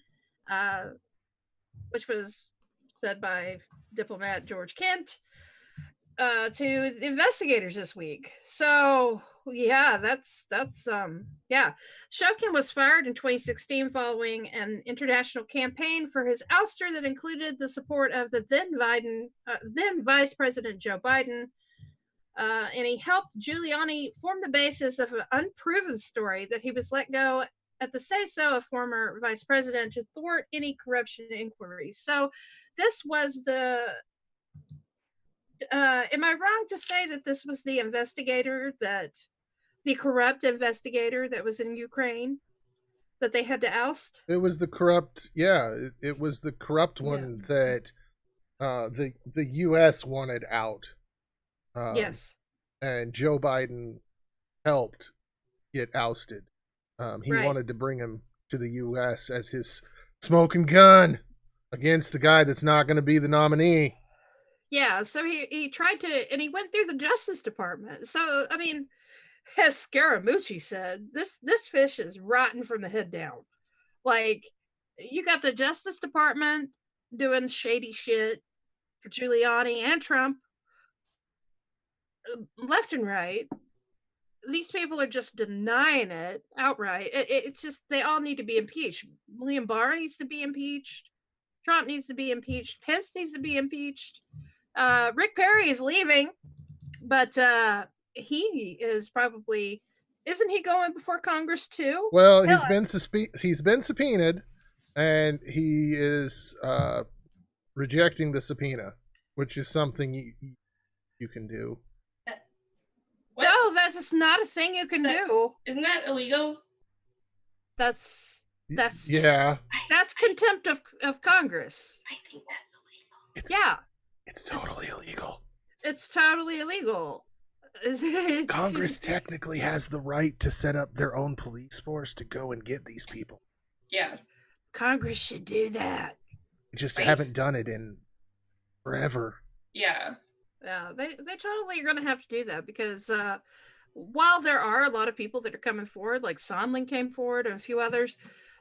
S3: which was said by diplomat George Kent, to the investigators this week. So yeah, that's yeah. Shokin was fired in 2016 following an international campaign for his ouster that included the support of the then Vice President Joe Biden. And he helped Giuliani form the basis of an unproven story that he was let go at the say-so of former vice president to thwart any corruption inquiries. So this was am I wrong to say that this was the corrupt investigator that was in Ukraine that they had to oust?
S2: It was the corrupt, it was the corrupt one that the U.S. wanted out.
S3: Yes.
S2: And Joe Biden helped get ousted. He
S3: Right.
S2: wanted to bring him to the U.S. as his smoking gun against the guy that's not going to be the nominee.
S3: Yeah, so he tried to, and he went through the Justice Department. So, I mean, as Scaramucci said, this fish is rotten from the head down. Like, you got the Justice Department doing shady shit for Giuliani and Trump, left and right. These people are just denying it outright. It's just, they all need to be impeached. William Barr needs to be impeached. Trump needs to be impeached. Pence needs to be impeached. Rick Perry is leaving, but he is probably, isn't he going before Congress too?
S2: Well, he's been subpoenaed, and he is rejecting the subpoena, which is something you can do.
S3: No, that's just not a thing you can do.
S1: Isn't that illegal?
S3: That's
S2: yeah.
S3: That's contempt of Congress.
S1: I think that's
S3: illegal.
S2: It's totally illegal.
S3: It's totally illegal.
S2: Congress technically has the right to set up their own police force to go and get these people.
S1: Yeah.
S3: Congress should do that.
S2: They just haven't done it in forever.
S1: Yeah.
S3: Yeah, they totally are going to have to do that because while there are a lot of people that are coming forward, like Sondland came forward and a few others,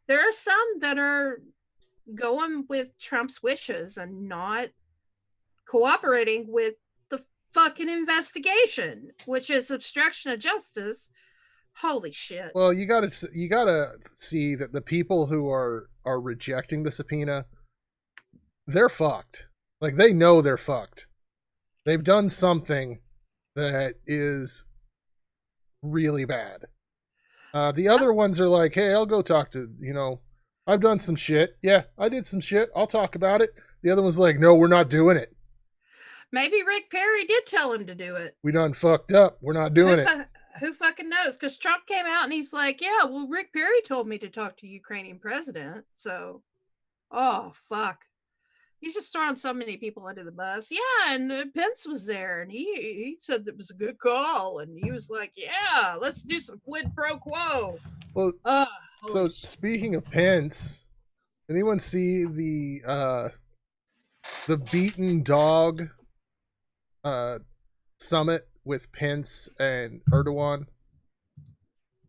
S3: there are some that are going with Trump's wishes and not cooperating with the fucking investigation, which is obstruction of justice. Holy shit.
S2: Well, you gotta see that the people who are rejecting the subpoena, they're fucked. Like, they know they're fucked. They've done something that is really bad. The other ones are like, hey, I'll go talk to, I've done some shit. Yeah, I did some shit. I'll talk about it. The other one's like, no, we're not doing it.
S3: Maybe Rick Perry did tell him to do it.
S2: We done fucked up. We're not doing it.
S3: Who fucking knows? Because Trump came out and he's like, yeah, well, Rick Perry told me to talk to Ukrainian president. So, oh, fuck. He's just throwing so many people under the bus. Yeah, and Pence was there, and he said it was a good call, and he was like, yeah, let's do some quid pro quo.
S2: Well, so speaking of Pence, anyone see the beaten dog summit with Pence and Erdogan?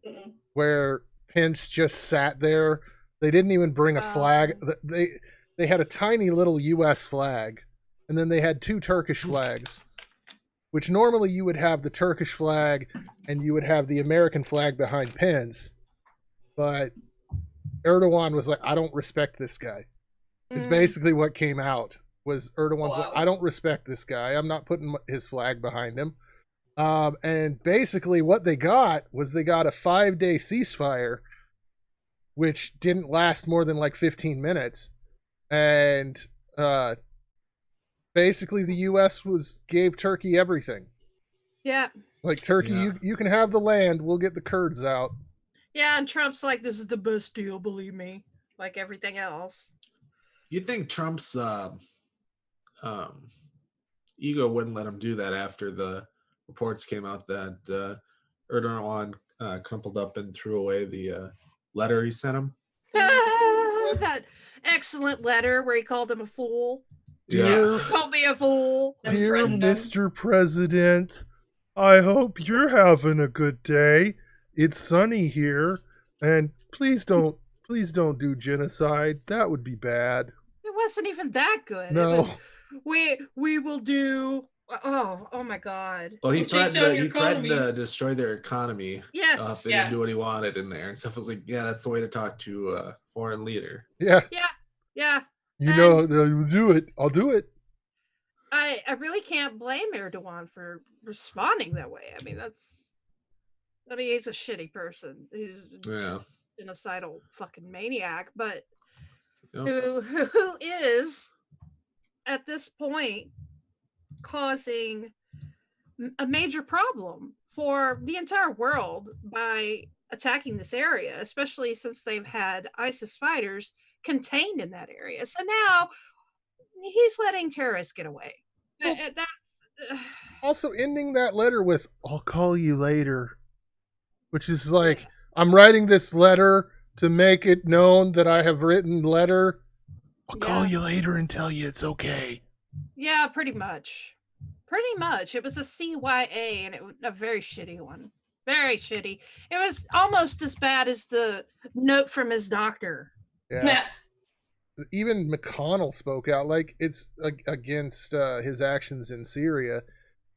S1: Mm-mm.
S2: Where Pence just sat there. They didn't even bring a flag. They had a tiny little U.S. flag, and then they had 2 Turkish flags, which normally you would have the Turkish flag and you would have the American flag behind Pence. But Erdogan was like, I don't respect this guy. Is basically what came out. Was Erdogan's like, I don't respect this guy. I'm not putting his flag behind him. And basically what they got was they got a 5-day ceasefire, which didn't last more than like 15 minutes. And basically the U.S. gave Turkey everything.
S3: Yeah.
S2: Like, Turkey, you can have the land. We'll get the Kurds out.
S3: Yeah, and Trump's like, this is the best deal, believe me. Like everything else.
S4: You think Trump's ego wouldn't let him do that after the reports came out that Erdogan crumpled up and threw away the letter he sent him?
S3: That excellent letter where he called him a fool.
S2: Dear,
S3: Called me a fool.
S2: Dear Mr. President, I hope you're having a good day. It's sunny here, and please don't do genocide. That would be bad.
S3: It wasn't even that good.
S2: No.
S3: We will do. Oh my God.
S4: Well, he
S1: We'll change out your
S4: threatened
S1: economy.
S4: to destroy their economy.
S3: Yes.
S4: If they didn't do what he wanted in there, and stuff. Was like, yeah, that's the way to talk to a foreign leader.
S2: Yeah.
S3: Yeah.
S2: You know, do it. I'll do it.
S3: I really can't blame Erdogan for responding that way. I mean, he's a shitty person who's a genocidal fucking maniac, but who is at this point causing a major problem for the entire world by attacking this area, especially since they've had ISIS fighters contained in that area. So now he's letting terrorists get away.
S2: Well,
S3: That's
S2: also ending that letter with, I'll call you later, which is like, I'm writing this letter to make it known that I have written letter. I'll call you later and tell you it's okay.
S3: Yeah, pretty much. It was a CYA, and it was a very shitty one. Very shitty. It was almost as bad as the note from his doctor.
S2: Yeah. even McConnell spoke out, like it's against his actions in Syria.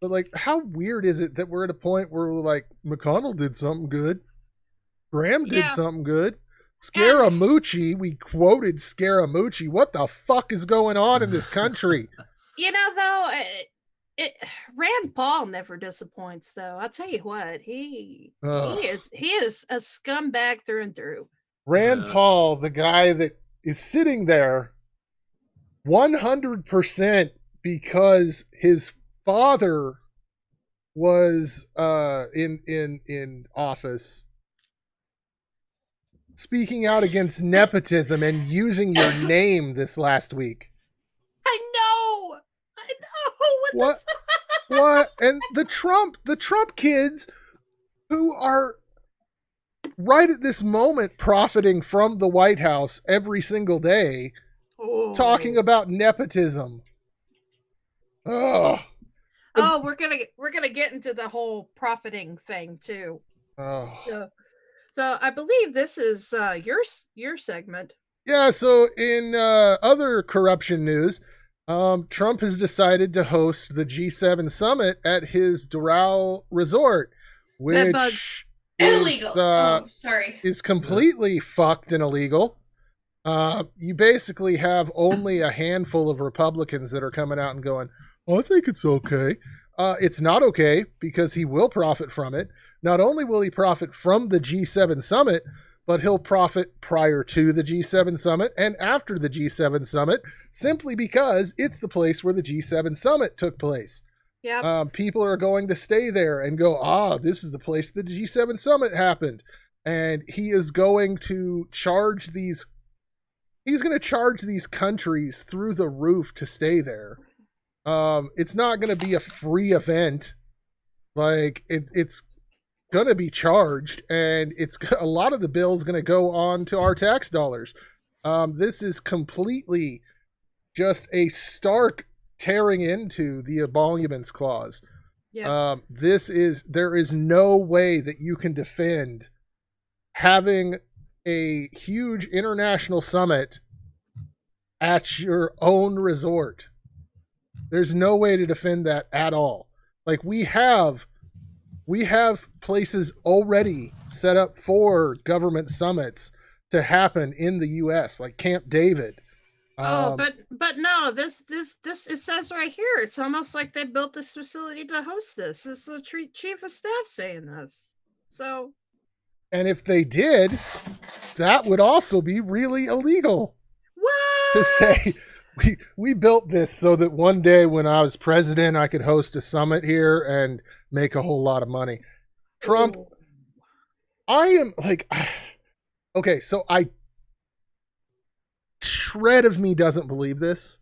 S2: But like, how weird is it that we're at a point where we're like, McConnell did something good, Graham did something good, Scaramucci, we quoted Scaramucci. What the fuck is going on in this country?
S3: You know, though, Rand Paul never disappoints. Though I'll tell you what, he is a scumbag through and through.
S2: Rand Paul, the guy that is sitting there 100% because his father was in office, speaking out against nepotism and using your name this last week.
S3: I know.
S2: What? And the Trump kids who are right at this moment profiting from the White House every single day, talking about nepotism.
S3: We're gonna get into the whole profiting thing too. So I believe this is your segment.
S2: Yeah. So in other corruption news, Trump has decided to host the G7 summit at his Doral resort, which
S1: illegal.
S2: Is completely fucked and illegal. You basically have only a handful of Republicans that are coming out and going, I think it's okay. It's not okay because he will profit from it. Not only will he profit from the G7 summit, but he'll profit prior to the G7 summit and after the G7 summit, simply because it's the place where the G7 summit took place.
S3: Yeah.
S2: People are going to stay there and go, this is the place the G7 summit happened. And he is going to charge these countries through the roof to stay there. It's not going to be a free event. Like it's going to be charged, and a lot of the bill is going to go on to our tax dollars. This is completely just a stark tearing into the emoluments clause.
S3: Yeah.
S2: There is no way that you can defend having a huge international summit at your own resort. There's no way to defend that at all. Like we have places already set up for government summits to happen in the U.S., like Camp David.
S3: But no, this it says right here. It's almost like they built this facility to host this. This is the chief of staff saying this. So,
S2: and if they did, that would also be really illegal.
S3: What?
S2: To say we built this so that one day when I was president, I could host a summit here and make a whole lot of money. Trump, I am like, okay, so shred of me doesn't believe this.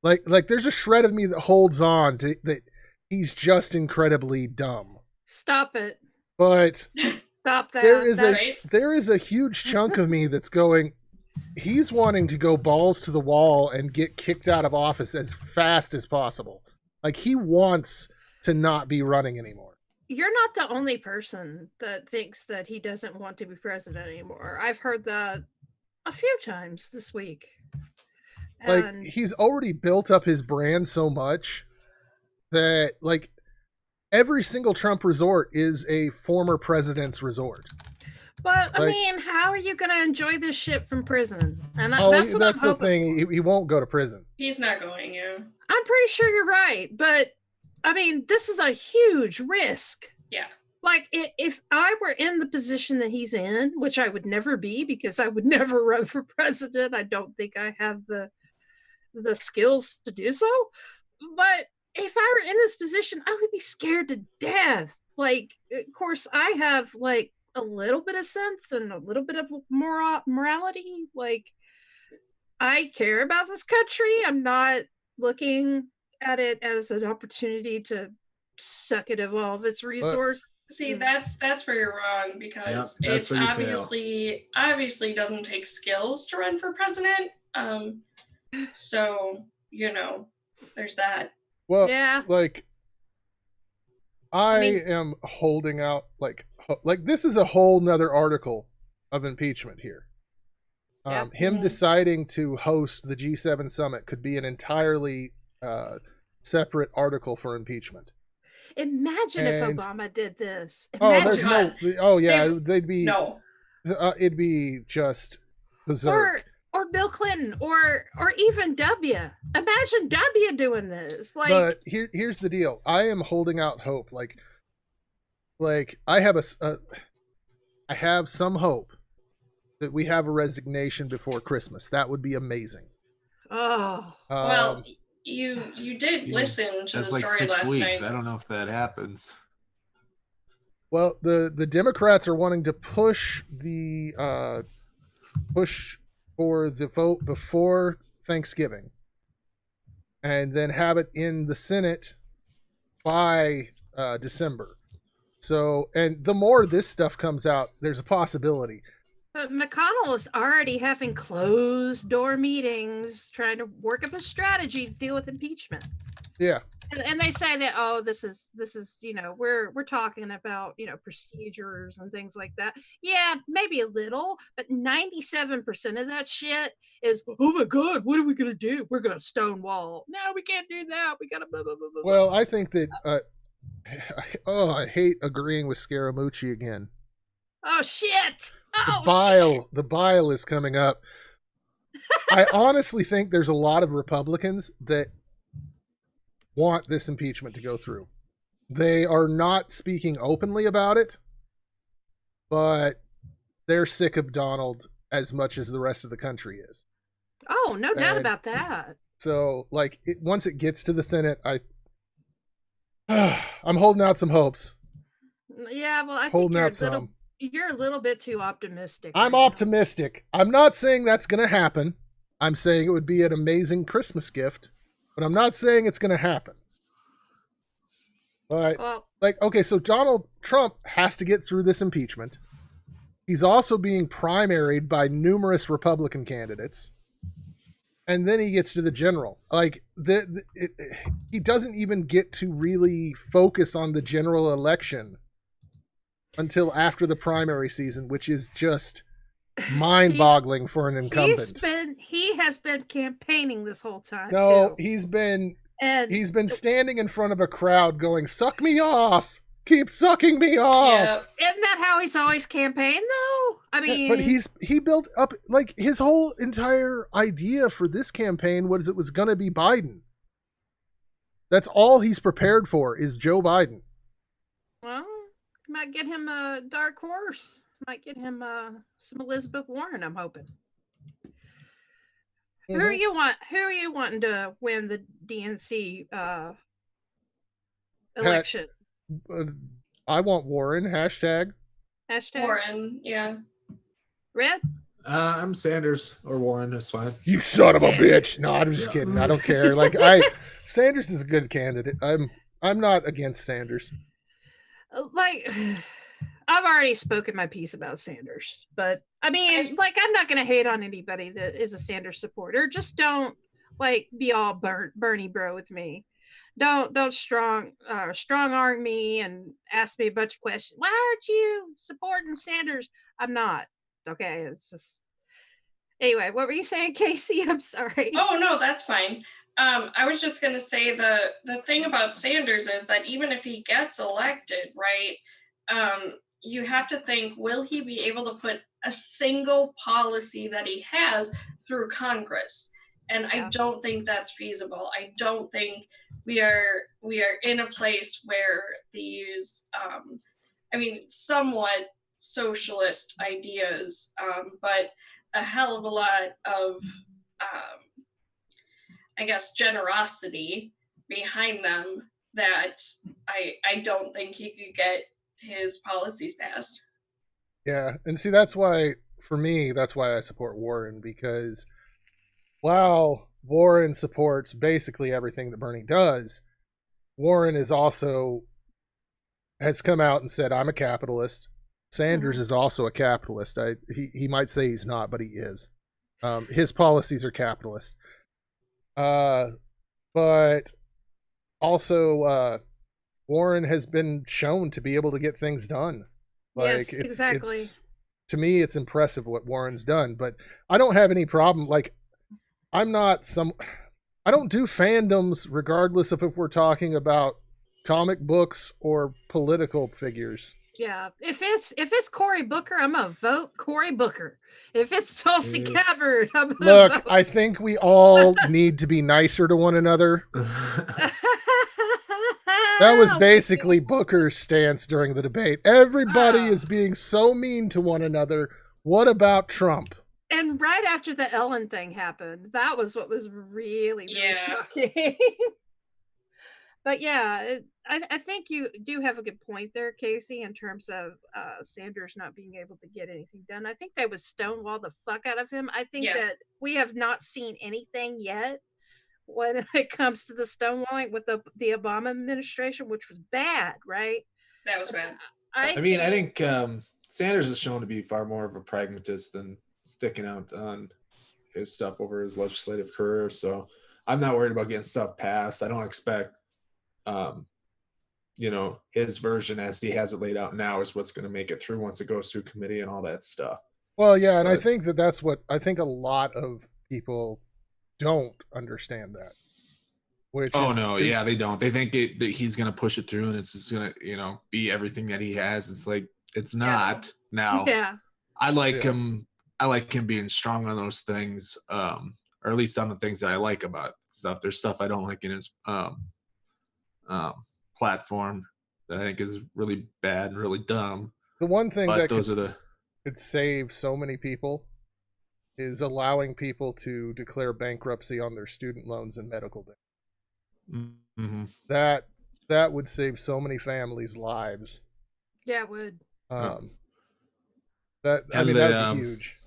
S2: Like there's a shred of me that holds on to that he's just incredibly dumb.
S3: Stop it.
S2: But
S3: stop that.
S2: There is a huge chunk of me that's going, he's wanting to go balls to the wall and get kicked out of office as fast as possible. Like he wants to not be running anymore.
S3: You're not the only person that thinks that he doesn't want to be president anymore. I've heard that a few times this week.
S2: Like he's already built up his brand so much that like every single Trump resort is a former president's resort.
S3: But I mean, how are you going to enjoy this shit from prison? And
S2: that's the thing. He won't go to prison.
S1: He's not going. Yeah.
S3: I'm pretty sure you're right, but I mean, this is a huge risk.
S1: Yeah.
S3: Like if I were in the position that he's in, which I would never be because I would never run for president. I don't think I have the skills to do so. But if I were in this position, I would be scared to death. Like, of course, I have like a little bit of sense and a little bit of morality. Like, I care about this country. I'm not looking at it as an opportunity to suck it of all of its resources.
S1: See, that's where you're wrong, because it obviously doesn't take skills to run for president. So, there's that.
S2: Well, yeah. Like I am holding out like this is a whole nother article of impeachment here. Him deciding to host the G7 summit could be an entirely separate article for impeachment.
S3: Imagine if Obama did this.
S2: Oh, there's
S3: Imagine.
S2: no. Oh yeah, they'd be.
S1: No.
S2: It'd be just berserk.
S3: Or Bill Clinton, or even W. Imagine W doing this. Like,
S2: but here's the deal. I am holding out hope. Like I have some hope that we have a resignation before Christmas. That would be amazing.
S3: oh,
S1: Well, you did listen to the
S4: That's like
S1: story
S4: 6
S1: last
S4: weeks.
S1: night.
S4: I don't know if that happens.
S2: Well, the Democrats are wanting to push for the vote before Thanksgiving, and then have it in the Senate by December. So, and the more this stuff comes out, there's a possibility.
S3: but McConnell is already having closed door meetings, trying to work up a strategy to deal with impeachment.
S2: Yeah.
S3: And they say that, oh, this is we're talking about procedures and things like that. Yeah, maybe a little, but 97% of that shit is, oh my god, what are we gonna do? We're gonna stonewall. No, we can't do that. We gotta blah blah blah blah.
S2: Well, I think that I hate agreeing with Scaramucci again.
S3: Oh shit! Oh
S2: The bile is coming up. I honestly think there's a lot of Republicans that want this impeachment to go through. They are not speaking openly about it, but they're sick of Donald as much as the rest of the country is.
S3: Oh, no doubt
S2: And
S3: about that.
S2: So, like, once it gets to the Senate, I'm holding out some hopes.
S3: Yeah, well, I think
S2: Holding out some.
S3: you're a little bit too optimistic.
S2: I'm
S3: right now.
S2: optimistic. I'm not saying that's going to happen. I'm saying it would be an amazing Christmas gift, but I'm not saying it's going to happen. But,
S3: Well,
S2: okay, so Donald Trump has to get through this impeachment. He's also being primaried by numerous Republican candidates. And then he gets to the general. Like, he doesn't even get to really focus on the general election until after the primary season, which is just mind-boggling for an incumbent.
S3: he has been campaigning this whole time.
S2: No,
S3: too.
S2: he's been
S3: And
S2: standing in front of a crowd going, "Suck me off! Keep sucking me off!"
S1: Yeah.
S3: isn't that how he's always campaigned, though? I mean,
S2: But he built up, like, his whole entire idea for this campaign was it was going to be Biden. That's all he's prepared for is Joe Biden.
S3: well, might get him a dark horse. Might get him some Elizabeth Warren. I'm hoping. Who are you wanting to win the DNC election?
S2: I want Warren. Hashtag.
S1: Warren, yeah.
S3: Red?
S4: I'm Sanders or Warren. It's fine.
S2: You son of a bitch! No, I'm just kidding. I don't care. Like, Sanders is a good candidate. I'm not against Sanders.
S3: Like, I've already spoken my piece about Sanders, but I mean, like, I'm not going to hate on anybody that is a Sanders supporter. Just don't be all Bernie bro with me. Don't strong arm me and ask me a bunch of questions. Why aren't you supporting Sanders? I'm not. Okay, it's just anyway. What were you saying, Casey? I'm sorry.
S1: Oh no, that's fine. I was just gonna say the thing about Sanders is that even if he gets elected, right, you have to think, will he be able to put a single policy that he has through Congress? And I don't think that's feasible. I don't think we are in a place where these, somewhat socialist ideas, but a hell of a lot of, generosity behind them that I don't think he could get his policies passed.
S2: Yeah, and see, that's why I support Warren, because while Warren supports basically everything that Bernie does, Warren has come out and said, I'm a capitalist. Sanders is also a capitalist. He might say he's not, but he is. His policies are capitalist. But also Warren has been shown to be able to get things done.
S3: Yes, exactly.
S2: to me, it's impressive what Warren's done, but I don't have any problem. Like, I don't do fandoms regardless of if we're talking about comic books or political figures.
S3: Yeah, if it's Cory Booker, I'm gonna vote Cory Booker. If it's Tulsi Gabbard, I'm gonna
S2: Look,
S3: vote.
S2: I think we all need to be nicer to one another. That was basically Booker's stance during the debate. Everybody is being so mean to one another. What about Trump?
S3: And right after the Ellen thing happened, that was what was really, really shocking. But yeah, I think you do have a good point there, Casey, in terms of Sanders not being able to get anything done. I think they would stonewall the fuck out of him. I think that we have not seen anything yet when it comes to the stonewalling with the Obama administration, which was bad, right?
S1: That was bad.
S4: I think Sanders is shown to be far more of a pragmatist than sticking out on his stuff over his legislative career. So I'm not worried about getting stuff passed. I don't expect, his version as he has it laid out now is what's going to make it through once it goes through committee and all that stuff.
S2: Well, yeah, and I think that's what I think a lot of people don't understand that.
S4: They don't. They think that he's going to push it through and it's just going to, be everything that he has. It's like, it's not now.
S3: Yeah.
S4: I like him. I like him being strong on those things, or at least on the things that I like about stuff. There's stuff I don't like in his platform that I think is really bad and really dumb.
S2: The one thing that could save so many people is allowing people to declare bankruptcy on their student loans and medical debt.
S4: Mm-hmm.
S2: That would save so many families' lives.
S3: Yeah, it would.
S2: That would be huge.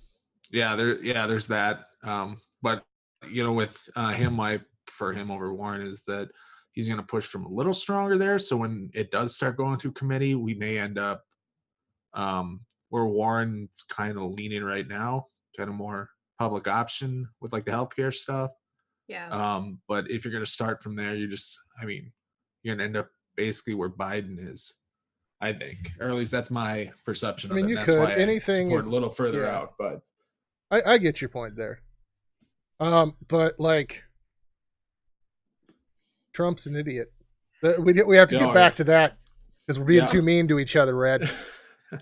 S4: There's that. But with him, I prefer him over Warren is that he's going to push from a little stronger there. So when it does start going through committee, we may end up where Warren's kind of leaning right now, kind of more public option with like the healthcare stuff.
S3: Yeah.
S4: But if you're going to start from there, you're going to end up basically where Biden is, I think, or at least that's my perception of it. That's why I support a little further out, but
S2: I get your point there. But like, Trump's an idiot. We have to get back to that because we're being too mean to each other, Red.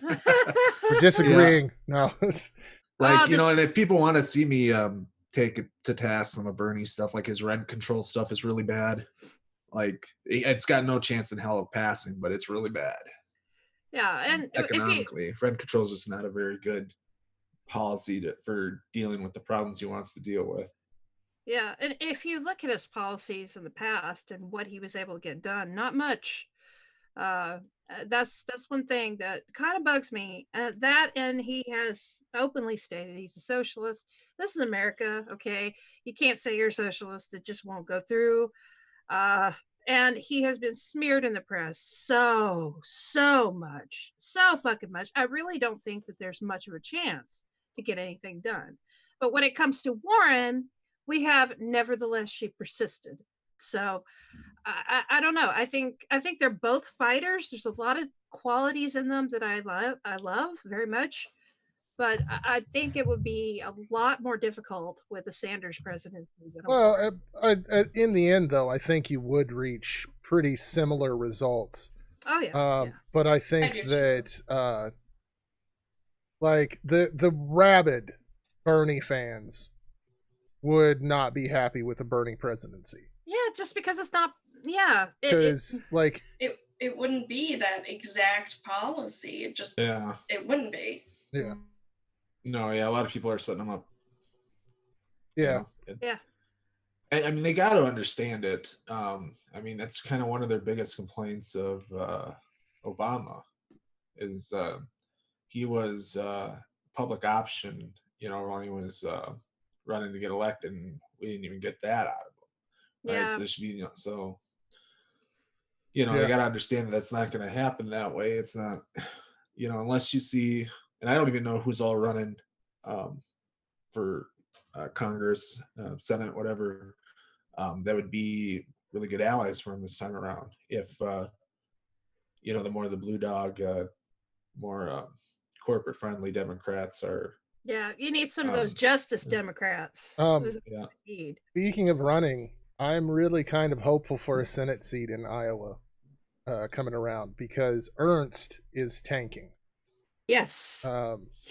S2: We're disagreeing. No.
S4: And if people want to see me take it to task on the Bernie stuff, like his rent control stuff is really bad. Like, it's got no chance in hell of passing, but it's really bad.
S3: Yeah, and
S4: economically, rent control is just not a very good policy for dealing with the problems he wants to deal with.
S3: Yeah, and if you look at his policies in the past and what he was able to get done, not much. That's one thing that kind of bugs me. That, and he has openly stated he's a socialist. This is America, okay? You can't say you're a socialist; it just won't go through. And he has been smeared in the press so much, so fucking much. I really don't think that there's much of a chance to get anything done. But when it comes to Warren, we have nevertheless she persisted. So I don't know. I think they're both fighters. There's a lot of qualities in them that I love very much. But I think it would be a lot more difficult with the Sanders presidency.
S2: Well, in the end, though, I think you would reach pretty similar results.
S3: Oh yeah.
S2: But I think that like the rabid Bernie fans would not be happy with the Bernie presidency.
S3: Yeah, just because it's not. Yeah,
S2: because
S1: it wouldn't be that exact policy. It just it wouldn't be.
S2: Yeah.
S4: No, a lot of people are setting them up.
S2: Yeah.
S3: Yeah.
S4: I mean, they got to understand it. I mean, that's kind of one of their biggest complaints of Obama is he was public option, when he was running to get elected, and we didn't even get that out of him. Right? So there should be, they got to understand that that's not going to happen that way. It's not, unless you see, and I don't even know who's all running for Congress, Senate, whatever, that would be really good allies for him this time around. If, the more the blue dog, more corporate friendly Democrats are.
S3: Yeah, you need some of those Justice Democrats.
S4: Yeah.
S2: Speaking of running, I'm really kind of hopeful for a Senate seat in Iowa coming around because Ernst is tanking.
S3: Yes.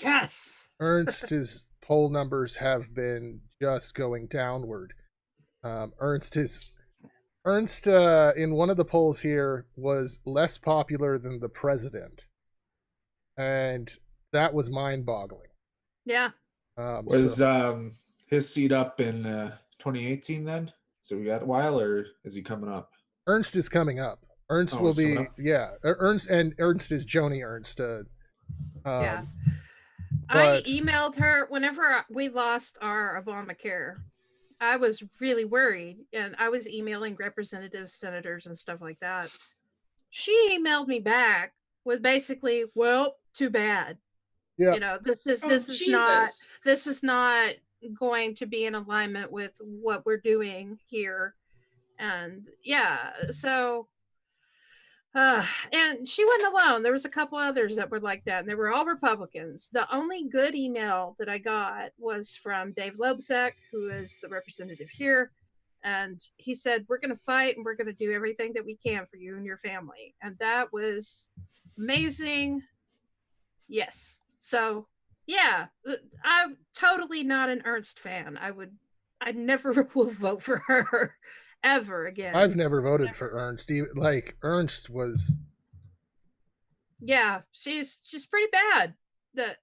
S3: Yes.
S2: Ernst's poll numbers have been just going downward. Ernst in one of the polls here was less popular than the president, and that was mind-boggling.
S3: Yeah.
S4: Was his seat up in 2018 then? So we got a while, or is he coming up?
S2: Ernst is coming up. Ernst will be, Ernst is Joni Ernst.
S3: Yeah. I emailed her whenever we lost our Obamacare. I was really worried, and I was emailing representatives, senators, and stuff like that. She emailed me back with basically, "Well, too bad.
S2: Yeah.
S3: You know, this is not going to be in alignment with what we're doing here." And yeah, so and she wasn't alone. There was a couple others that were like that, and they were all Republicans. The only good email that I got was from Dave Loebsack, who is the representative here, and he said, "We're going to fight, and we're going to do everything that we can for you and your family." And that was amazing. Yes. So yeah, I'm totally not an Ernst fan. I never will vote for her ever again.
S2: I've never voted for Ernst. Like Ernst was.
S3: Yeah, she's pretty bad.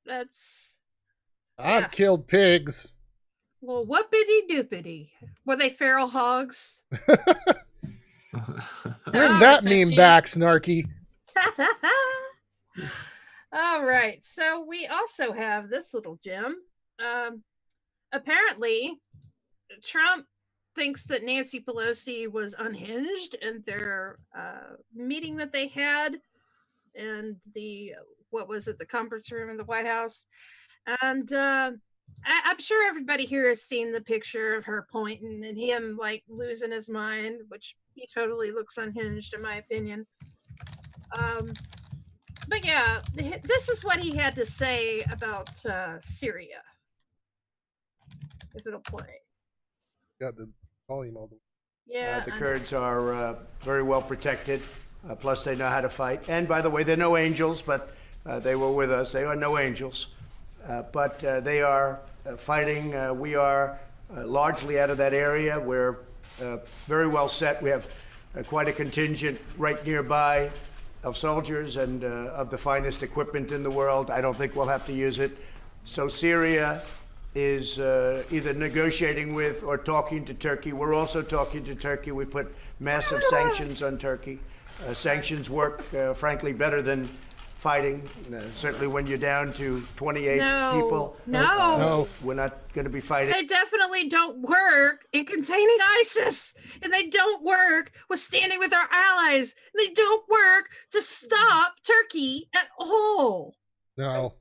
S3: That's.
S2: I've killed pigs.
S3: Well, whoopity doopity. Were they feral hogs?
S2: Bring that meme back, Snarky.
S3: All right. So we also have this little gem. Apparently, Trump thinks that Nancy Pelosi was unhinged in their meeting that they had in the, the conference room in the White House. And I'm sure everybody here has seen the picture of her pointing and him like losing his mind, which he totally looks unhinged in my opinion. But yeah, this is what he had to say about Syria. If it'll play.
S2: Got the volume all the way.
S3: Yeah.
S6: The Kurds are very well protected. Plus, they know how to fight. And by the way, they're no angels, but they were with us. They are no angels. But they are fighting. We are largely out of that area. We're very well set. We have quite a contingent right nearby of soldiers and of the finest equipment in the world. I don't think we'll have to use it. So Syria is either negotiating with or talking to Turkey. We're also talking to Turkey. We put massive sanctions on Turkey. Sanctions work, frankly, better than fighting. Certainly when you're down to 28 people.
S3: No.
S6: We're not going to be fighting.
S3: They definitely don't work in containing ISIS. And they don't work with standing with our allies. They don't work to stop Turkey at all.
S2: No.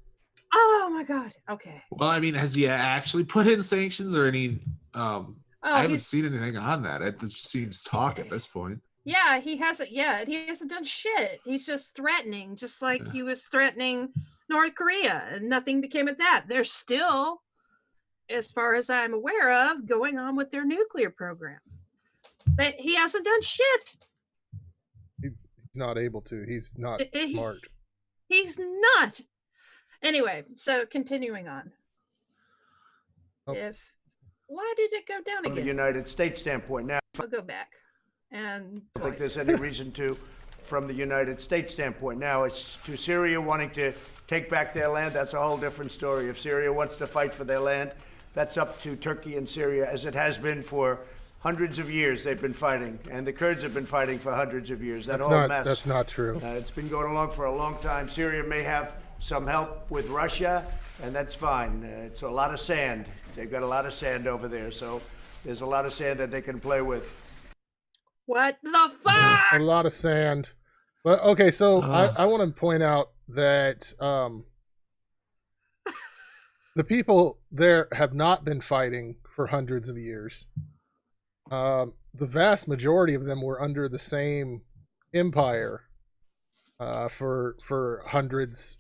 S3: Oh my God. Okay.
S4: Well, I mean, has he actually put in sanctions or any? I haven't seen anything on that. It just seems talk at this point.
S3: Yeah, he hasn't yet. He hasn't done shit. He's just threatening, just like he was threatening North Korea, and nothing became of that. They're still, as far as I'm aware of, going on with their nuclear program. But he hasn't done shit.
S2: He's not able to. He's not smart.
S3: He's not. Anyway, so continuing on.
S2: Oh.
S3: Why did it go down again?
S6: From the United States standpoint now.
S3: I'll go back. And
S6: I don't think there's any reason to, from the United States standpoint. Now, it's to Syria wanting to take back their land. That's a whole different story. If Syria wants to fight for their land, that's up to Turkey and Syria, as it has been for hundreds of years. They've been fighting, and the Kurds have been fighting for hundreds of years. That's
S2: not true.
S6: It's been going along for a long time. Syria may have some help with Russia, and that's fine. It's a lot of sand. They've got a lot of sand over there, so there's a lot of sand that they can play with.
S3: What the fuck?
S2: A lot of sand. But okay, so I want to point out that the people there have not been fighting for hundreds of years. The vast majority of them were under the same empire for hundreds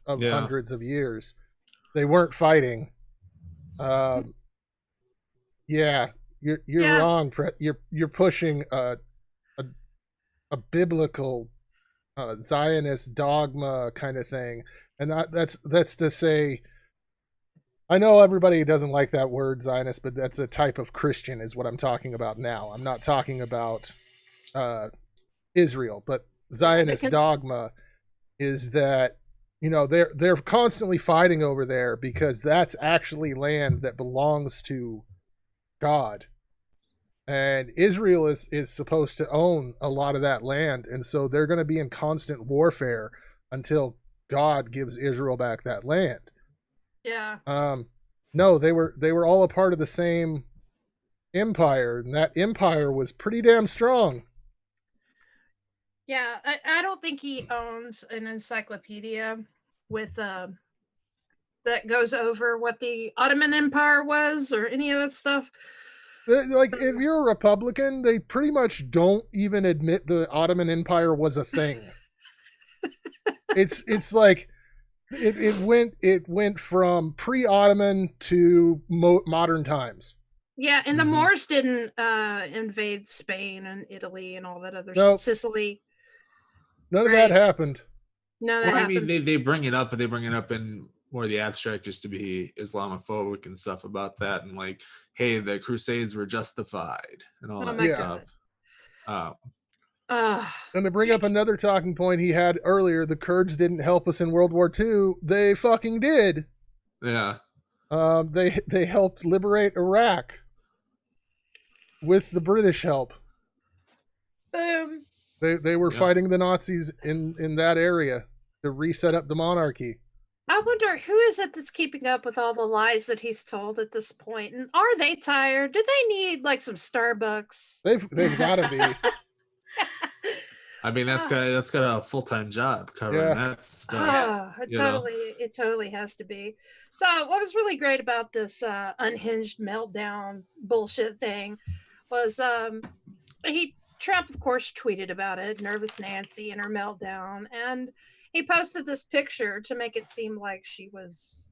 S2: hundreds of years. They weren't fighting. Yeah, you're wrong. You're pushing a biblical Zionist dogma kind of thing, and that's to say. I know everybody doesn't like that word Zionist, but that's a type of Christian is what I'm talking about now. I'm not talking about Israel, but Zionist dogma is that, you know, they're constantly fighting over there because that's actually land that belongs to God. And Israel is supposed to own a lot of that land, and so they're going to be in constant warfare until God gives Israel back that land.
S3: Yeah.
S2: No, they were all a part of the same empire, and that empire was pretty damn strong.
S3: Yeah, I don't think he owns an encyclopedia with that goes over what the Ottoman Empire was or any of that stuff.
S2: Like, if you're a Republican, they pretty much don't even admit the Ottoman Empire was a thing. It's like it went from pre-Ottoman to modern times.
S3: Yeah, and the Moors didn't invade Spain and Italy and all that other Sicily.
S2: None of that happened.
S3: No, that happened.
S4: I mean, they bring it up, but they bring it up in more the abstract just to be Islamophobic and stuff about that, and like, hey, the Crusades were justified and all that stuff.
S2: And to bring up another talking point he had earlier, the Kurds didn't help us in World War II. They fucking did.
S4: Yeah.
S2: They helped liberate Iraq with the British help. They were fighting the Nazis in that area to reset up the monarchy.
S3: I wonder who is it that's keeping up with all the lies that he's told at this point, and are they tired? Do they need like some Starbucks?
S2: They've got to be.
S4: I mean, that's got a full-time job covering that stuff.
S3: It totally has to be. So what was really great about this unhinged meltdown bullshit thing was Trump, of course, tweeted about it, Nervous Nancy and her meltdown, and he posted this picture to make it seem like she was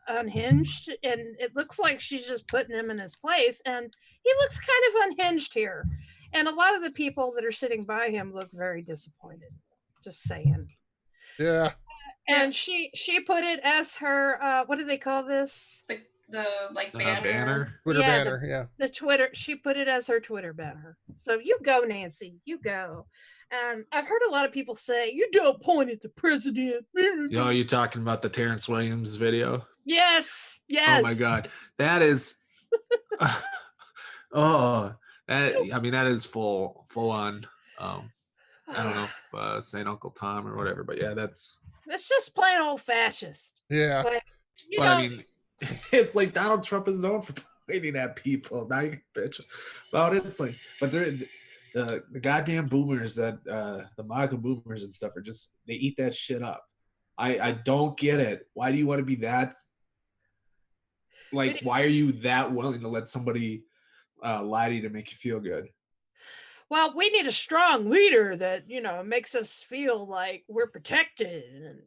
S3: unhinged, and it looks like she's just putting him in his place, and he looks kind of unhinged here. And a lot of the people that are sitting by him look very disappointed. Just saying.
S2: Yeah.
S3: And she put it as her what do they call this?
S1: The banner.
S2: Twitter banner, yeah.
S3: The Twitter. She put it as her Twitter banner. So you go, Nancy. You go. And I've heard a lot of people say, you don't point at the president.
S4: You're talking about the Terrence Williams video?
S3: Yes.
S4: Oh my God. That is that is full on. I don't know if St. Uncle Tom or whatever, but yeah, it's
S3: just plain old fascist.
S2: Yeah.
S4: But I mean, it's like Donald Trump is known for pointing at people. Now you can bitch about it. It's like, but they're the goddamn boomers that the MAGA boomers and stuff are just, they eat that shit up. I don't get it. Why do you want to be that? Like, why are you that willing to let somebody lie to you to make you feel good?
S3: Well, we need a strong leader that, makes us feel like we're protected and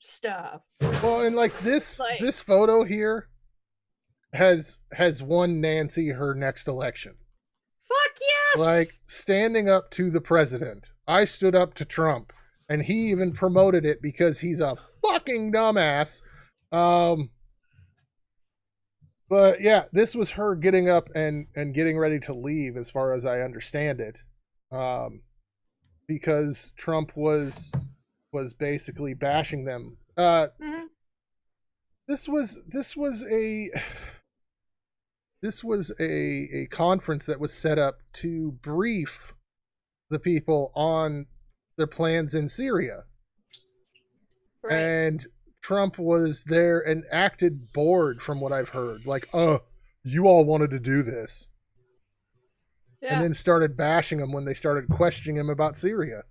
S3: stuff.
S2: Well, and like this photo here has won Nancy her next election.
S3: Fuck yes!
S2: Like, standing up to the president. I stood up to Trump, and he even promoted it because he's a fucking dumbass. But yeah, this was her getting up and getting ready to leave, as far as I understand it, because Trump was basically bashing them. This was a conference that was set up to brief the people on their plans in Syria,
S3: right.
S2: And Trump was there and acted bored, from what I've heard. Like, you all wanted to do this. Yeah. And then started bashing him when they started questioning him about Syria.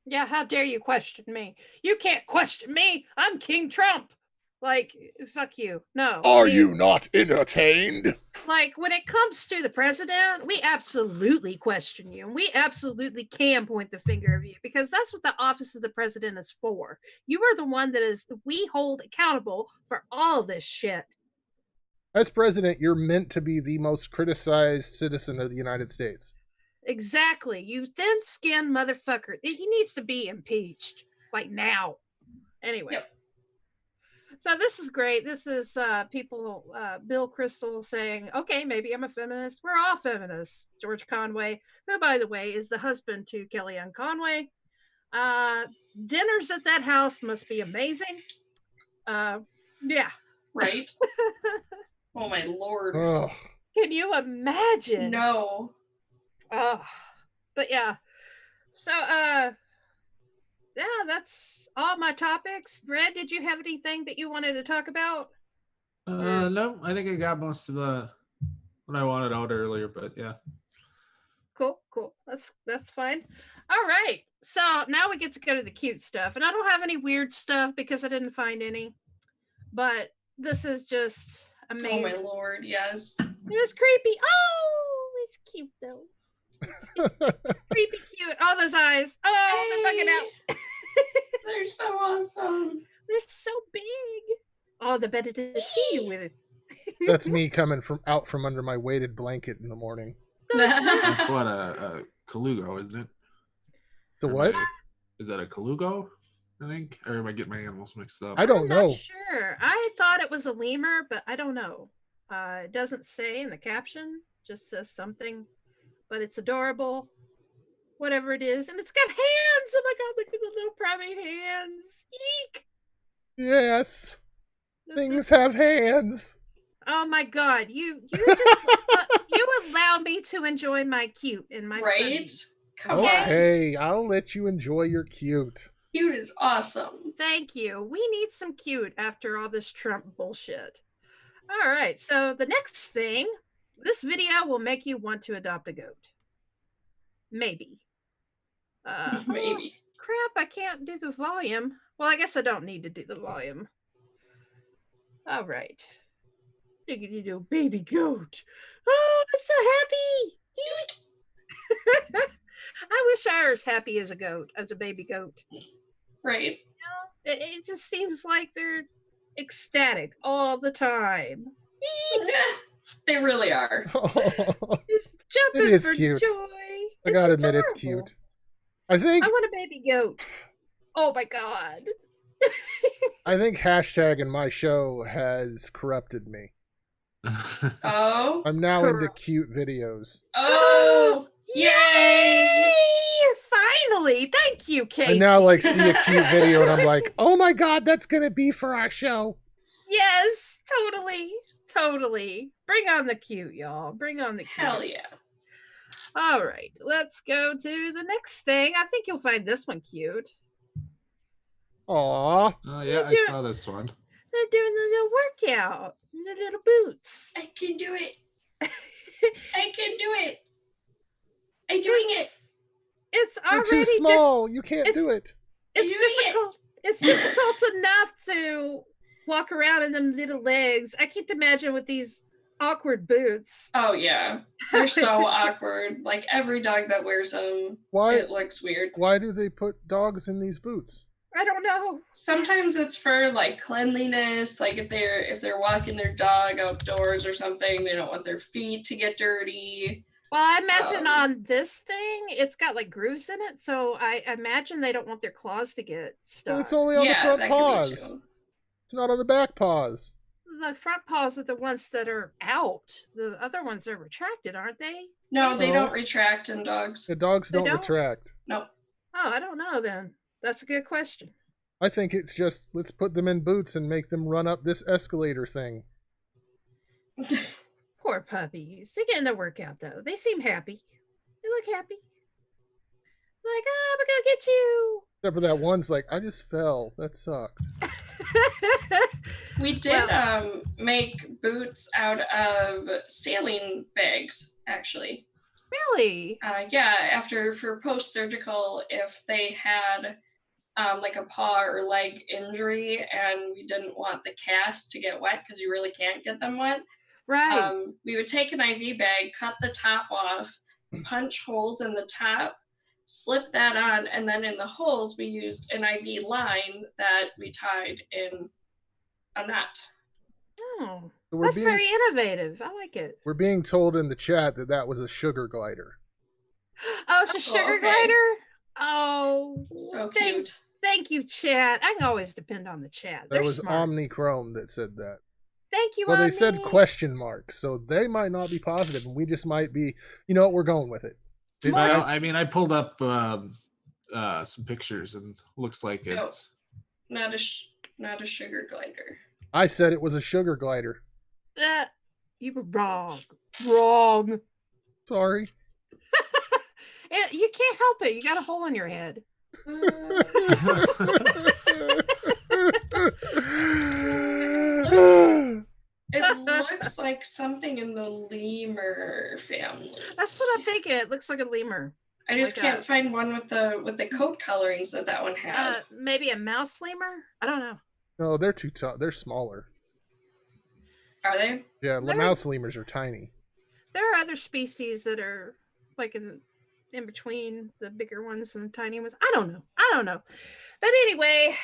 S3: Yeah, how dare you question me? You can't question me. I'm King Trump. Like, fuck you. No.
S2: Are you not entertained?
S3: Like, when it comes to the president, we absolutely question you. And we absolutely can point the finger at you because that's what the office of the president is for. You are the one we hold accountable for all this shit.
S2: As president, you're meant to be the most criticized citizen of the United States.
S3: Exactly. You thin-skinned motherfucker. He needs to be impeached. Like, now. Anyway.
S1: Yep.
S3: So this is great. This is people, Bill Crystal saying, okay, maybe I'm a feminist. We're all feminists. George Conway, who, by the way, is the husband to Kellyanne Conway. Dinners at that house must be amazing. Yeah.
S1: Right? Oh, my Lord.
S2: Ugh.
S3: Can you imagine?
S1: No.
S3: Oh, but yeah. So, yeah, that's all my topics. Red, did you have anything that you wanted to talk about?
S4: No, I think I got most of what I wanted out earlier, but yeah.
S3: Cool. That's fine. All right. So now we get to go to the cute stuff. And I don't have any weird stuff because I didn't find any. But this is just amazing.
S1: Oh, my Lord, yes.
S3: It's creepy. Oh, it's cute, though. It's creepy cute. Oh, those eyes. Oh, they're bugging out.
S1: They're so awesome.
S3: They're so big. Oh, the better to see you with it.
S2: That's me coming out from under my weighted blanket in the morning.
S4: That's what a Colugo, isn't it?
S2: The what?
S4: Is that a Colugo? I think, or am I getting my animals mixed up?
S2: I don't know.
S3: Not sure. I thought it was a lemur, but I don't know. It doesn't say in the caption. Just says something, but it's adorable. Whatever it is, and it's got hands. Oh my god! Look at the little primate hands. Eek.
S2: Yes. Things have hands.
S3: Oh my god! You just you allow me to enjoy my cute and my
S1: Right?
S3: funny.
S1: Come on.
S2: Okay, I'll let you enjoy your cute.
S1: Cute is awesome.
S3: Thank you. We need some cute after all this Trump bullshit. All right. So the next thing, this video will make you want to adopt a goat. Maybe.
S1: Maybe.
S3: Oh, crap! I can't do the volume. Well, I guess I don't need to do the volume. All right. Little baby goat. Oh, I'm so happy. I wish I was happy as a goat, as a baby goat.
S1: Right.
S3: You know, it just seems like they're ecstatic all the time.
S1: They really are.
S3: Just jumping
S2: It is
S3: for
S2: cute.
S3: joy.
S2: I gotta admit, it's
S3: adorable.
S2: cute. I think
S3: I want a baby goat. Oh my god.
S2: hashtag in my show has corrupted me.
S1: Oh.
S2: I'm now into
S3: Corrupt.
S2: cute videos.
S1: Oh. Yay!
S3: Finally. Thank you, Casey.
S2: I now like see a cute video and I'm like, oh my god, that's gonna be for our show.
S3: Yes, totally. Bring on the cute, y'all. Bring on the cute.
S1: Hell yeah.
S3: All right, let's go to the next thing. I think you'll find this one cute.
S2: Aw.
S4: Oh yeah, I saw this one.
S3: They're doing the little workout in their little boots.
S1: I can do it. I can do it. I'm doing it.
S3: It's
S2: You're
S3: already
S2: too small. You can't
S3: it's-
S2: do it.
S3: It's
S1: doing it.
S3: difficult. It's difficult enough to walk around in them little legs. I can't imagine with these awkward boots.
S1: Oh yeah. They're so awkward. Like every dog that wears them,
S2: Why?
S1: it looks weird.
S2: Why do they put dogs in these boots?
S3: I don't know.
S1: Sometimes it's for like cleanliness, like if they're walking their dog outdoors or something, they don't want their feet to get dirty.
S3: Well, I imagine
S1: Um,
S3: on this thing, it's got like grooves in it, so I imagine they don't want their claws to get stuck.
S2: Well, it's only on the front
S1: that could be
S2: paws.
S1: too.
S2: It's not on the back paws.
S3: The front paws are the ones that are out. The other ones are retracted, aren't they?
S1: No, they
S2: No.
S1: don't retract in dogs.
S2: The dogs
S3: They
S2: don't
S3: don't?
S2: retract.
S1: No.
S3: Oh, I don't know then. That's a good question.
S2: I think it's just let's put them in boots and make them run up this escalator thing.
S3: Poor puppies. They're getting their workout though. They seem happy. They look happy. Like, oh, I'm gonna go get you.
S2: Except for that one's like, I just fell. That sucked.
S1: We did make boots out of saline bags, actually.
S3: Really?
S1: Yeah, for post-surgical, if they had like a paw or leg injury, and we didn't want the cast to get wet because you really can't get them wet.
S3: Right.
S1: We would take an IV bag, cut the top off, punch holes in the top, slip that on, and then in the holes we used an IV line that we tied in a knot.
S3: Oh,
S2: So
S3: that's very innovative. I like it.
S2: We're being told in the chat that that was a sugar glider.
S3: Oh, it's a sugar
S1: okay.
S3: glider? Oh,
S1: So cute.
S3: Thank you, chat. I can always depend on the chat.
S2: That
S3: They're
S2: was
S3: smart.
S2: Omnichrome that said that.
S3: Thank you,
S2: Well, they
S3: Omni.
S2: said question mark, so they might not be positive, and we just might be. You know what? We're going with it.
S4: Well, I mean, I pulled up some pictures, and looks like it's
S1: not a sugar glider.
S2: I said it was a sugar glider.
S3: You were wrong. Wrong.
S2: Sorry.
S3: You can't help it. You got a hole in your head.
S1: It looks like something in the lemur family.
S3: That's what I'm thinking. It looks like a lemur.
S1: I just can't find one with the coat colorings that one had.
S3: Maybe a mouse lemur? I don't know.
S2: No, they're too tough. They're smaller.
S1: Are they?
S2: Yeah, mouse lemurs are tiny.
S3: There are other species that are like in between the bigger ones and the tiny ones. I don't know. But anyway,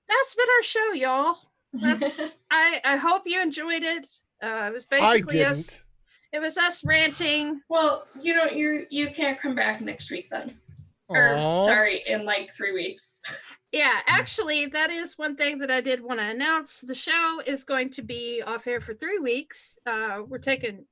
S3: that's been our show, y'all. That's I hope you enjoyed it. It was basically us. It was us ranting.
S1: Well, you can't come back next week then. Or sorry, in like 3 weeks.
S3: Yeah, actually, that is one thing that I did want to announce. The show is going to be off air for 3 weeks. We're taking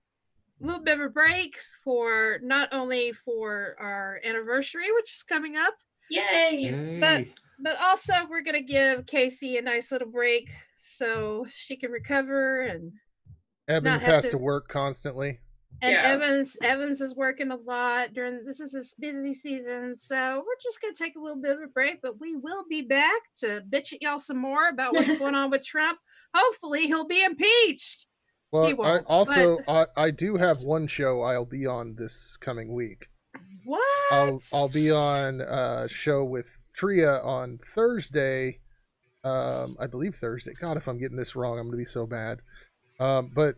S3: a little bit of a break for not only for our anniversary, which is coming up.
S1: Yay!
S3: But also we're gonna give Casey a nice little break so she can recover, and
S2: Evans has to work constantly.
S3: And yeah. Evans is working a lot this is his busy season, so we're just gonna take a little bit of a break, but we will be back to bitch at y'all some more about what's going on with Trump. Hopefully he'll be impeached.
S2: Well, I do have one show I'll be on this coming week.
S3: What?
S2: I'll be on a show with Tria on Thursday. I believe Thursday. God, if I'm getting this wrong, I'm gonna be so bad. But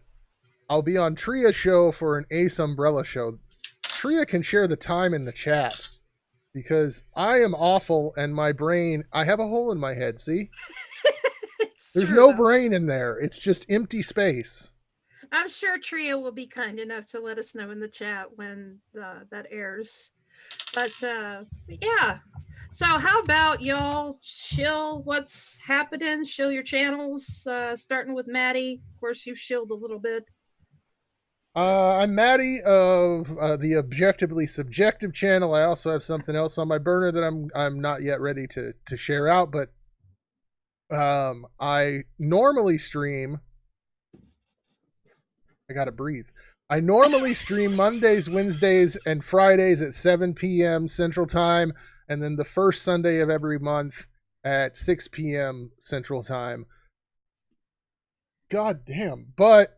S2: I'll be on Tria's show for an Ace Umbrella show. Tria can share the time in the chat because I am awful and my brain, I have a hole in my head, see? There's no brain in there. It's just empty space.
S3: I'm sure Tria will be kind enough to let us know in the chat when that airs. But yeah. So how about y'all shill what's happening? Shill your channels, starting with Maddie. Of course, you've shilled a little bit.
S2: I'm Maddie of the Objectively Subjective channel. I also have something else on my burner that I'm not yet ready to share out, but I normally stream. I gotta breathe. I normally stream Mondays, Wednesdays, and Fridays at 7 p.m. Central Time, and then the first Sunday of every month at 6 p.m. Central Time. God damn. But,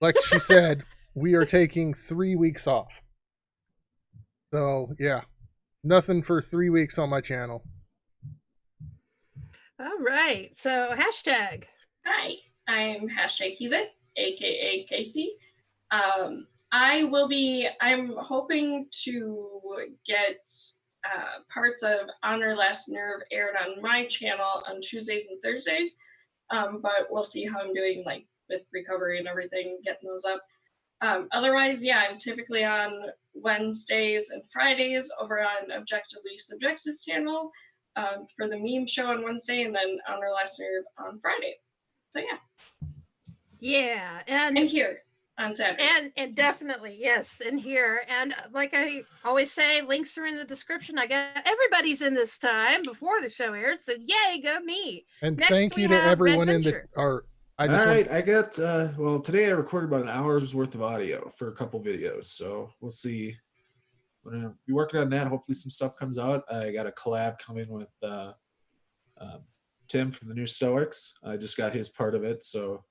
S2: like she said, we are taking 3 weeks off. So, yeah. Nothing for 3 weeks on my channel.
S3: All right. So, hashtag.
S1: Hi, I'm #Heathen, aka Casey. I'm hoping to get parts of Honor Last Nerve aired on my channel on Tuesdays and Thursdays. But we'll see how I'm doing, like with recovery and everything, getting those up. Otherwise, yeah, I'm typically on Wednesdays and Fridays over on Objectively Subjective channel for the meme show on Wednesday, and then Honor Last Nerve on Friday. So yeah.
S3: Yeah, and
S1: here on Saturday.
S3: And definitely, yes, and here. And like I always say, links are in the description. I got everybody's in this time before the show aired, so yay, go me.
S2: And next, thank you to everyone in the
S4: I got today I recorded about an hour's worth of audio for a couple videos, so we'll see. I'm gonna be working on that. Hopefully some stuff comes out. I got a collab coming with Tim from the New Stoics. I just got his part of it, so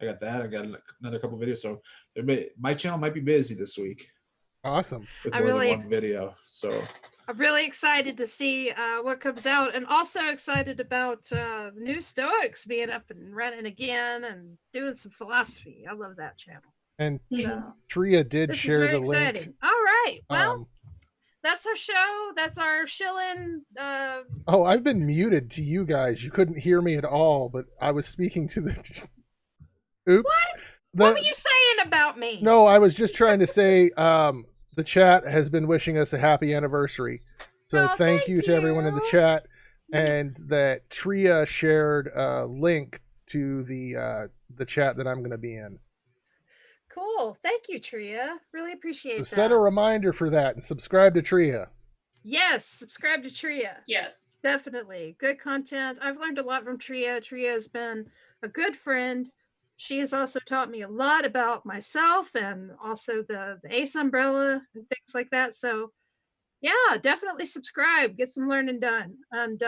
S4: I got that. I got another couple videos, so my channel might be busy this week.
S2: Awesome.
S4: With more than one video, so
S3: I'm really excited to see what comes out, and also excited about the new Stoics being up and running again and doing some philosophy. I love that channel.
S2: And
S3: So,
S2: Tria did
S3: this is
S2: share
S3: very
S2: the
S3: exciting.
S2: link.
S3: All right. Well,
S2: Um,
S3: that's our show. That's our shillin'.
S2: oh, I've been muted to you guys. You couldn't hear me at all, but I was speaking to the. Oops.
S3: What were you saying about me?
S2: No, I was just trying to say the chat has been wishing us a happy anniversary. So
S3: Oh,
S2: thank you to everyone in the chat, and that Tria shared a link to the chat that I'm going to be in.
S3: Cool. Thank you, Tria. Really appreciate
S2: So
S3: that.
S2: set a reminder for that and subscribe to Tria.
S3: Yes, subscribe to Tria.
S1: Yes.
S3: Definitely. Good content. I've learned a lot from Tria. Tria has been a good friend. She has also taught me a lot about myself and also the ACE umbrella and things like that. So yeah, definitely subscribe, get some learning done. And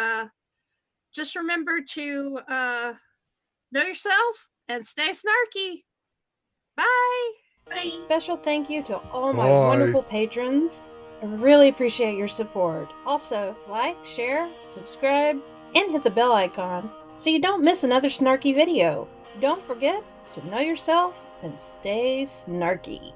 S3: just remember to know yourself and stay snarky. Bye.
S1: Bye.
S7: Special thank you to all my
S2: Bye.
S7: wonderful patrons. I really appreciate your support. Also, like, share, subscribe, and hit the bell icon so you don't miss another snarky video. Don't forget to know yourself and stay snarky.